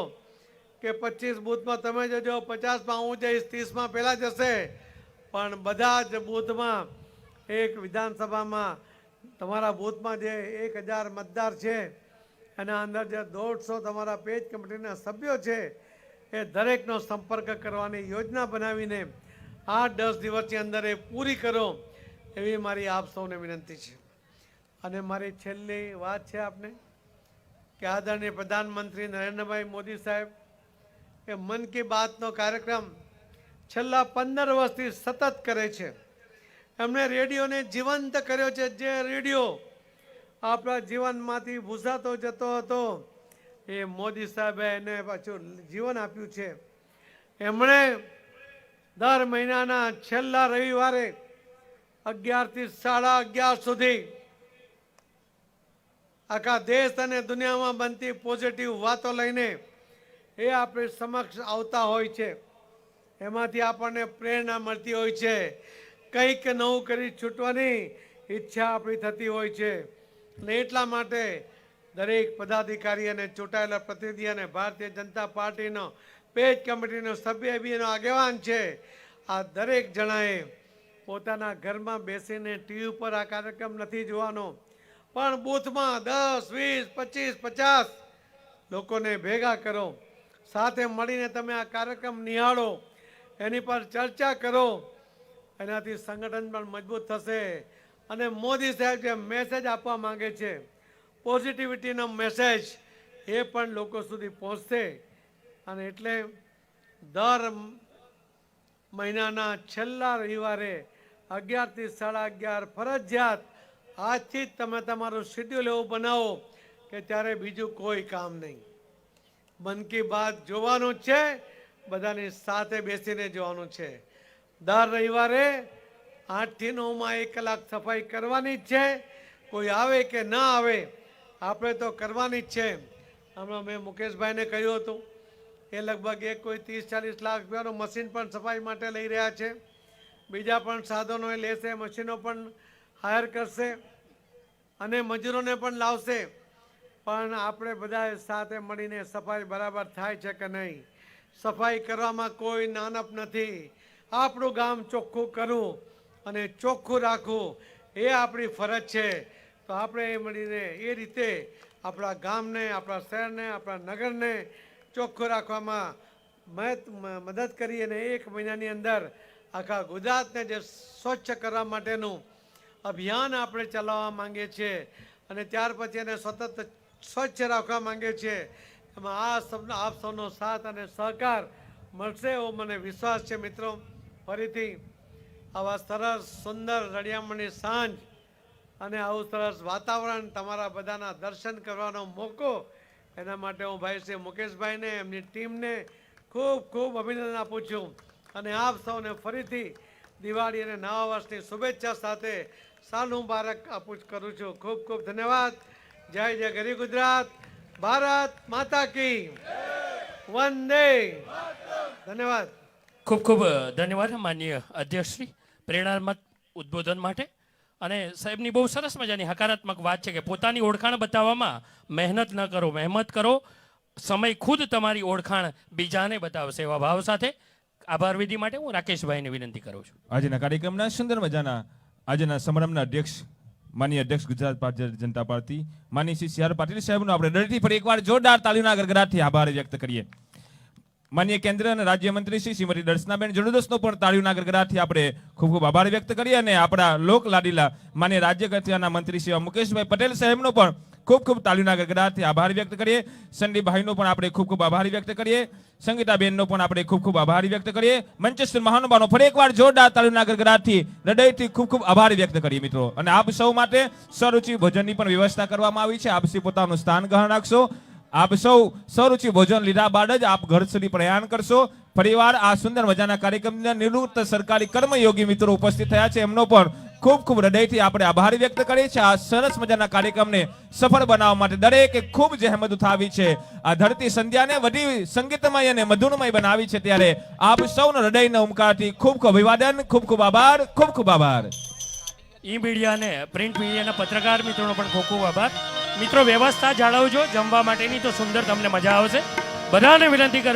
કે 25 બૂથમાં તમે જજો, 50માં હું જઈશ, 30માં પહેલા જશે, પણ બધા જ બૂથમાં એક વિધાનસભામાં તમારા બૂથમાં જે 1000 મતદાર છે એના અંદર જે 150 તમારા પેજ કમિટીના સભ્યો છે એ દરેકનો સંપર્ક કરવાની યોજના બનાવીને 8-10 દિવસની અંદર એ પૂરી કરો એવી મારી આપ સૌને વિનંતી છે. અને મારી છેલ્લી વાત છે આપને કે આદરણીય પ્રધાનમંત્રી નરેન્દ્રભાઈ મોદી સાહેબ એ મન કી બાતનો કાર્યક્રમ છેલ્લા 15 વર્ષથી સતત કરે છે. એમણે રેડિયોને જીવંત કર્યો છે. જે રેડિયો આપણા જીવનમાંથી ભૂસાતો જતો હતો એ મોદી સાહેબે એને પાછું જીવન આપ્યું છે. એમણે દર મહિનાના છેલ્લા રવિવારે 11 થી 11:30 સુધી આખા દેશ અને દુનિયામાં બનતી પોઝિટિવ વાતો લઈને એ આપણી સમક્ષ આવતા હોય છે. એમાંથી આપણને પ્રેરણા મળતી હોય છે, કંઈક નવું કરી છૂટવાની ઈચ્છા આપણી થતી હોય છે. અને એટલા માટે દરેક પદાધિકારી અને ચૂંટાયેલા પ્રતિનિધિ અને ભારતીય જનતા પાર્ટીનો પેજ કમિટીનો સભ્ય બી એનો આગેવાન છે, આ દરેક જણાએ પોતાના ઘરમાં બેસીને ટીવી ઉપર આ કાર્યક્રમ નથી જોવાનો, પણ બૂથમાં 10, 20, 25, 50 લોકોને ભેગા કરો, સાથે મળીને તમે આ કાર્યક્રમ નિહાળો, એની પર ચર્ચા કરો. એનાથી સંગઠન પણ મજબૂત થશે. અને મોદી સાહેબ જે મેસેજ આપવા માંગે છે, પોઝિટિવિટીનો મેસેજ, એ પણ લોકો સુધી પહોંચશે. અને એટલે દર મહિનાના છેલ્લા રવિવારે 11 થી 11:30 ફરજિયાત આજથી જ તમે તમારું શેડ્યુલ એવું બનાવો કે ત્યારે બીજું કોઈ કામ નહીં. મન કી બાત જોવાનું જ છે, બધાની સાથે બેસીને જોવાનું છે. દર રવિવારે 8 થી 9 1 કલાક સફાઈ કરવાની જ છે. કોઈ આવે કે ના આવે, આપણે તો કરવાની જ છે. હમણાં મેં મુકેશભાઈને કહ્યું હતું, એ લગભગ કોઈ 30-40 લાખ રૂપિયાનું મશીન પણ સફાઈ માટે લઈ રહ્યા છે. બીજા પણ સાધનો એ લેશે, મશીનો પણ હાયર કરશે અને મજૂરોને પણ લાવશે. પણ આપણે બધા સાથે મળીને સફાઈ બરાબર થાય છે કે નહીં, સફાઈ કરવામાં કોઈ નાનપ નથી. આપણું ગામ ચોખ્ખું કરવું અને ચોખ્ખું રાખવું એ આપણી ફરજ છે. તો આપણે એ મળીને એ રીતે આપણા ગામને, આપણા શહેરને, આપણા નગરને ચોખ્ખું રાખવામાં મદદ કરી અને 1 મહિનાની અંદર આખા ગુજરાતને જે સ્વચ્છ કરવા માટેનું અભિયાન આપણે ચલાવવા માંગીએ છીએ અને ત્યાર પછી એને સતત સ્વચ્છ રાખવા માંગીએ છીએ. એમાં આપ સૌનો સાથ અને સહકાર મળશે એવો મને વિશ્વાસ છે. મિત્રો, ફરીથી આવા સરસ સુંદર રળિયામણી સાંજ અને આવું સરસ વાતાવરણ, તમારા બધાના દર્શન કરવાનો મોકો, એના માટે હું ભાઈ શ્રી મુકેશભાઈને, એમની ટીમને ખૂબ ખૂબ અભિનંદન આપું છું. અને આપ સૌને ફરીથી દિવાળી અને નવા વર્ષની શુભેચ્છા સાથે સાલ મુબારક કરું છું. ખૂબ ખૂબ ધન્યવાદ. જય જય ગરી ગુજરાત. ભારત માતા કી વંદે. ધન્યવાદ. ખૂબ ખૂબ ધન્યવાદ માનનીય અધ્યક્ષશ્રી, પ્રેરણાત્મક ઉદ્બોધન માટે. અને સાહેબની બહુ સરસ મજાની હકારાત્મક વાત છે કે પોતાની ઓળખાણ બતાવવામાં મહેનત ન કરો, મહેમત કરો. સમય ખુદ તમારી ઓળખાણ બીજાને બતાવશે. એવા ભાવ સાથે આભાર વિધિ માટે હું રાકેશભાઈને વિનંતી કરું છું. આજના કાર્યક્રમના સુંદર મજાના આજના સમારંભના અધ્યક્ષ, માનનીય અધ્યક્ષ ગુજરાત ભારતીય જનતા પાર્ટી માનનીય શ્રી સી આર પાટીલ સાહેબનો આપણે દરેકથી ફરી એકવાર જોરદાર તાળીઓના ગડગડાટથી આભાર વ્યક્ત કરીએ. માનનીય કેન્દ્ર અને રાજ્યમંત્રી શ્રીમતી દર્શનાબેન જડુદસનો પણ તાળીઓના ગડગડાટથી આપણે ખૂબ ખૂબ આભાર વ્યક્ત કરીએ અને આપણા લોક લાડીલા માનનીય રાજ્ય કક્ષાના મંત્રી શ્રી મુકેશભાઈ પટેલ સાહેબનો પણ ખૂબ ખૂબ તાળીઓના ગડગડાટથી આભાર વ્યક્ત કરીએ. સંદીપભાઈનો પણ આપણે ખૂબ ખૂબ આભાર વ્યક્ત કરીએ. સંગીતાબેનનો પણ આપણે ખૂબ ખૂબ આભાર વ્યક્ત કરીએ. મંચસ્થ મહાનુભાવનો ફરી એકવાર જોરદાર તાળીઓના ગડગડાટથી હૃદયથી ખૂબ ખૂબ આભાર વ્યક્ત કરીએ. મિત્રો, અને આપ સૌ માટે સ્વરૂચિ ભોજનની પણ વ્યવસ્થા કરવામાં આવી છે. આપ સૌ પોતાનું સ્થાન ગ્રહણ રાખશો. આપ સૌ સ્વરૂચિ ભોજન લીધા બાદ જ આપ ઘર સુધી પ્રયાણ કરશો. ફરીવાર આ સુંદર મજાના કાર્યક્રમના નિવૃત્ત સરકારી કર્મયોગી મિત્રો ઉપસ્થિત થયા છે, એમનો પણ ખૂબ ખૂબ હૃદયથી આપણે આભાર વ્યક્ત કરીએ છીએ. આ સરસ મજાના કાર્યક્રમને સફળ બનાવવા માટે દરેકે ખૂબ જહેમત ઉઠાવી છે. આ ધરતી સંધ્યાને વધુ સંગીતમય અને મધુરમય બનાવી છે, ત્યારે આપ સૌનો હૃદયના ઉમકારથી ખૂબ ખૂબ અભિવાદન, ખૂબ ખૂબ આભાર, ખૂબ ખૂબ આભાર. ઈ મીડિયા અને પ્રિન્ટ મીડિયાના પત્રકાર મિત્રોનો પણ ખૂબ ખૂબ આભાર. મિત્રો, વ્યવસ્થા જાળવજો જમવા માટેની, તો સુંદર તમને મજા આવશે. બધાને વિનંતી કરું